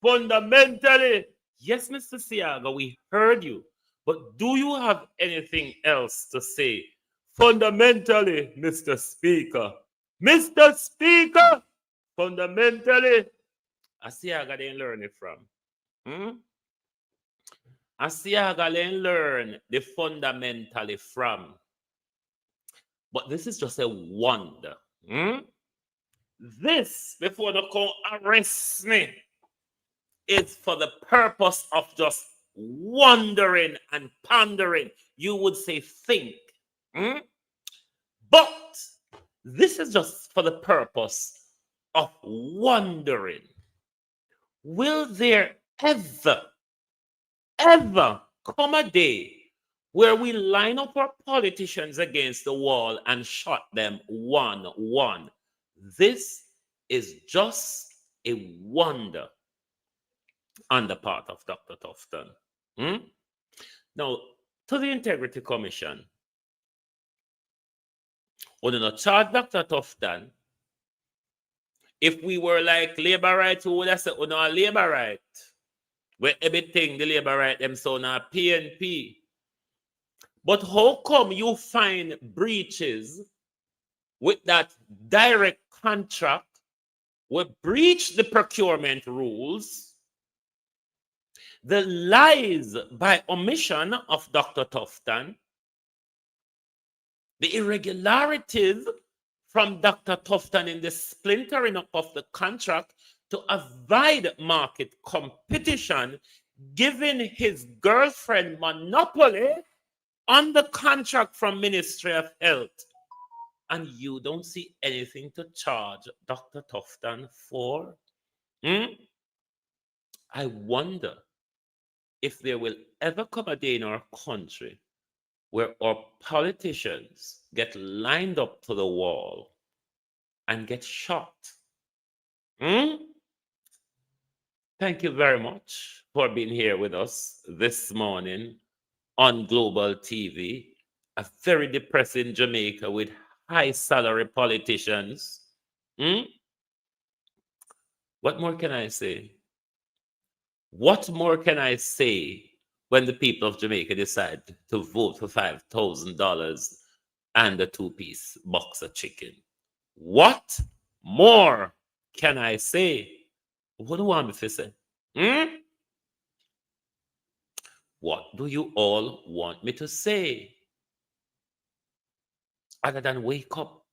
fundamentally, yes, Mr. Siaga, we heard you, but do you have anything else to say? Fundamentally, Mr. Speaker, fundamentally, Asiaga didn't learn it from. Asiaga didn't learn the fundamentally from. But this is just a wonder. This, before the court arrests me, is for the purpose of just wondering and pondering. You would say think. But this is just for the purpose of wondering. Will there ever come a day where we line up our politicians against the wall and shot them 1-1? This is just a wonder on the part of Dr. Tufton. Now, to the Integrity Commission, we do not charge Dr. Tufton. If we were like labor rights, we would have said, no, labor right. Where everything, the labor right, them so now PNP. But how come you find breaches with that direct contract? We breach the procurement rules. The lies by omission of Dr. Tufton, the irregularities from Dr. Tufton in the splintering up of the contract to avoid market competition, giving his girlfriend monopoly on the contract from Ministry of Health. And you don't see anything to charge Dr. Tufton for? I wonder if there will ever come a day in our country where our politicians get lined up to the wall and get shot. Thank you very much for being here with us this morning on Global TV. A very depressing Jamaica with high salary politicians. What more can I say? What more can I say when the people of Jamaica decide to vote for $5,000 and a 2-piece box of chicken? What more can I say? What do you want me to say? What do you all want me to say? Other than wake up,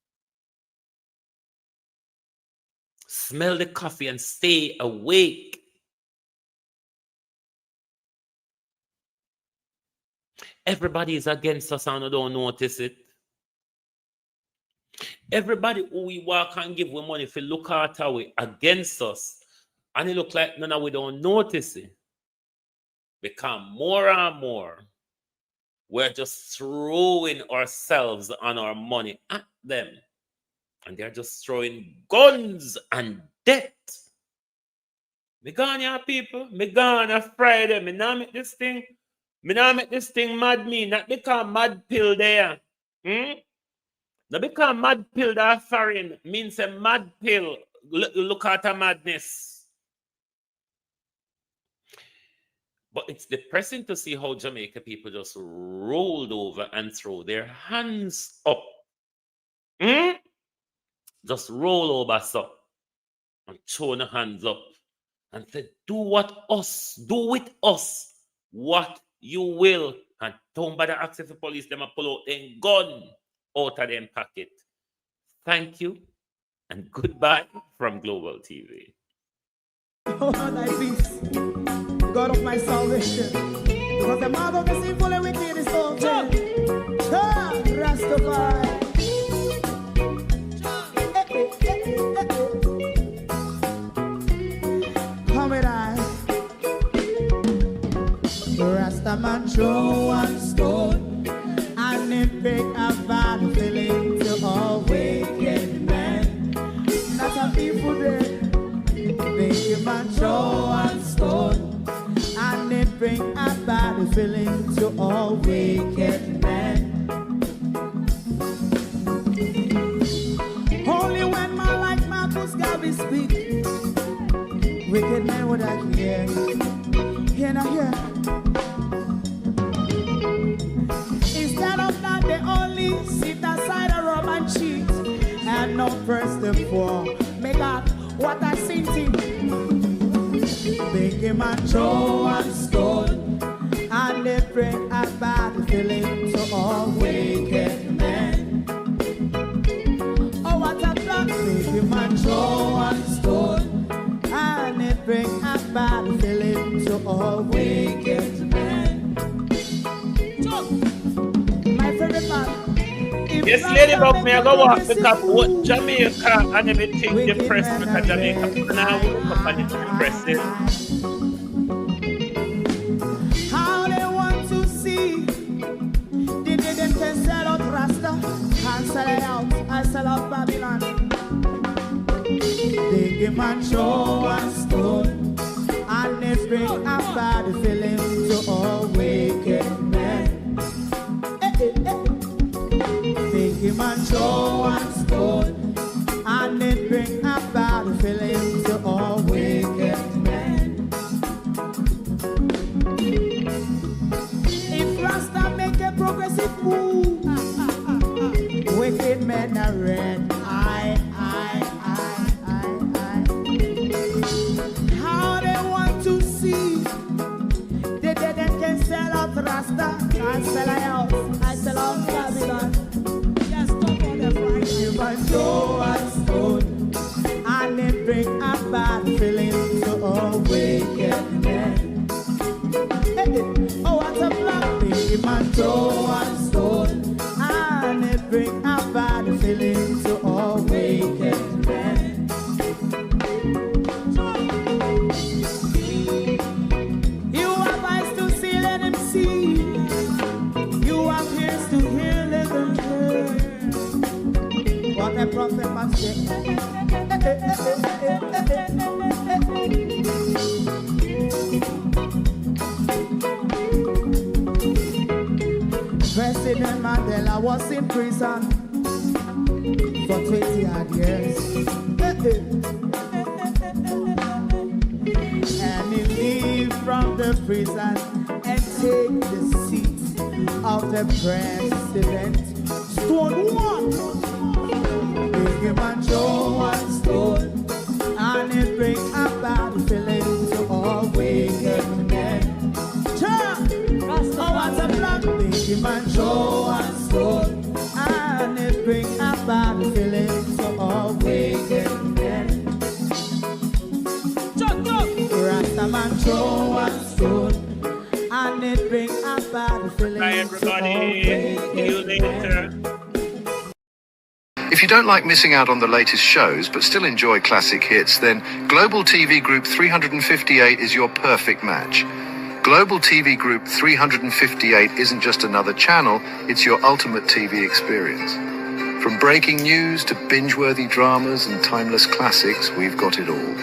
smell the coffee and stay awake. Everybody is against us and I don't notice it. Everybody who we walk and give we money if you look at our way against us, and it look like none of we don't notice it. Become more and more, we're just throwing ourselves and our money at them. And they're just throwing guns and debt. Me gone here, people. Me gone on Friday. Me now make this thing. Me now make this thing mad me. Not become mad pill there. Not become mad pill that foreign. Means a mad pill. Look at a madness. But it's depressing to see how Jamaica people just rolled over and throw their hands up. Just roll over so and throw the hands up and say, do with us what you will. And don't bother asking the police them to pull out their gun out of their pocket. Thank you and goodbye from Global TV. Oh, thy peace, God of my salvation, because the mouth of the sinful and wicked is open. Rastafari. Come with I. Rastaman throw one stone and it pick a valley. sit aside a rub and cheat. And not first the four. Make God, what I seen him. Big man throw and stone. And they bring a bad feeling to all wicked men. Oh, what a plan. Big man throw and stone. And they bring a bad feeling to all wicked men. My favorite man. Yes, lady, about me, I go walk because what Jamaica and everything depressed because Jamaica now look up and it's depressing. How they want to see. They didn't sell out Rasta. Can't sell it out. I sell out Babylon. They give man show and stone. And they bring a bad feeling to all wicked men. Big man show and stone. And they bring a bad feeling to all wicked men. If Rasta make a progressive move, wicked men are red. How they want to see. They didn't can sell out Rasta. I sell out. I sell out Babylon. Just stop on the front. You can show and stone. And they bring a bad feeling to all wicked men. Oh, what a black big man throw and stone. And they bring a bad feeling to all wicked men. You have eyes to see, let them see. You have ears to hear, let them hear. What a prophet must say. President Mandela was in prison for 20 odd years. And he leave from the prison and take the seat of the president. Stone one. Big man show and stone. And it bring a bad feeling to all wicked men. Oh, what a black big man show and stone. And it bring a bad feeling to all wicked men. Rasta man show and stone. And it bring a bad feeling. Bye everybody. See you later. If you don't like missing out on the latest shows but still enjoy classic hits, then Global TV Group 358 is your perfect match. Global TV Group 358 isn't just another channel, it's your ultimate TV experience. From breaking news to binge-worthy dramas and timeless classics, we've got it all.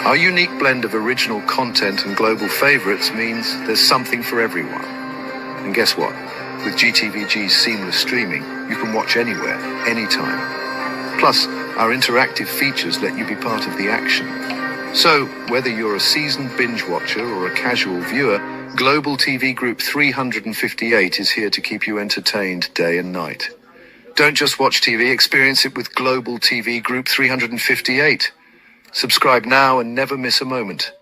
Our unique blend of original content and global favorites means there's something for everyone. And guess what? With GTVG's seamless streaming, you can watch anywhere, anytime. Plus, our interactive features let you be part of the action. So, whether you're a seasoned binge watcher or a casual viewer, Global TV Group 358 is here to keep you entertained day and night. Don't just watch TV, experience it with Global TV Group 358. Subscribe now and never miss a moment.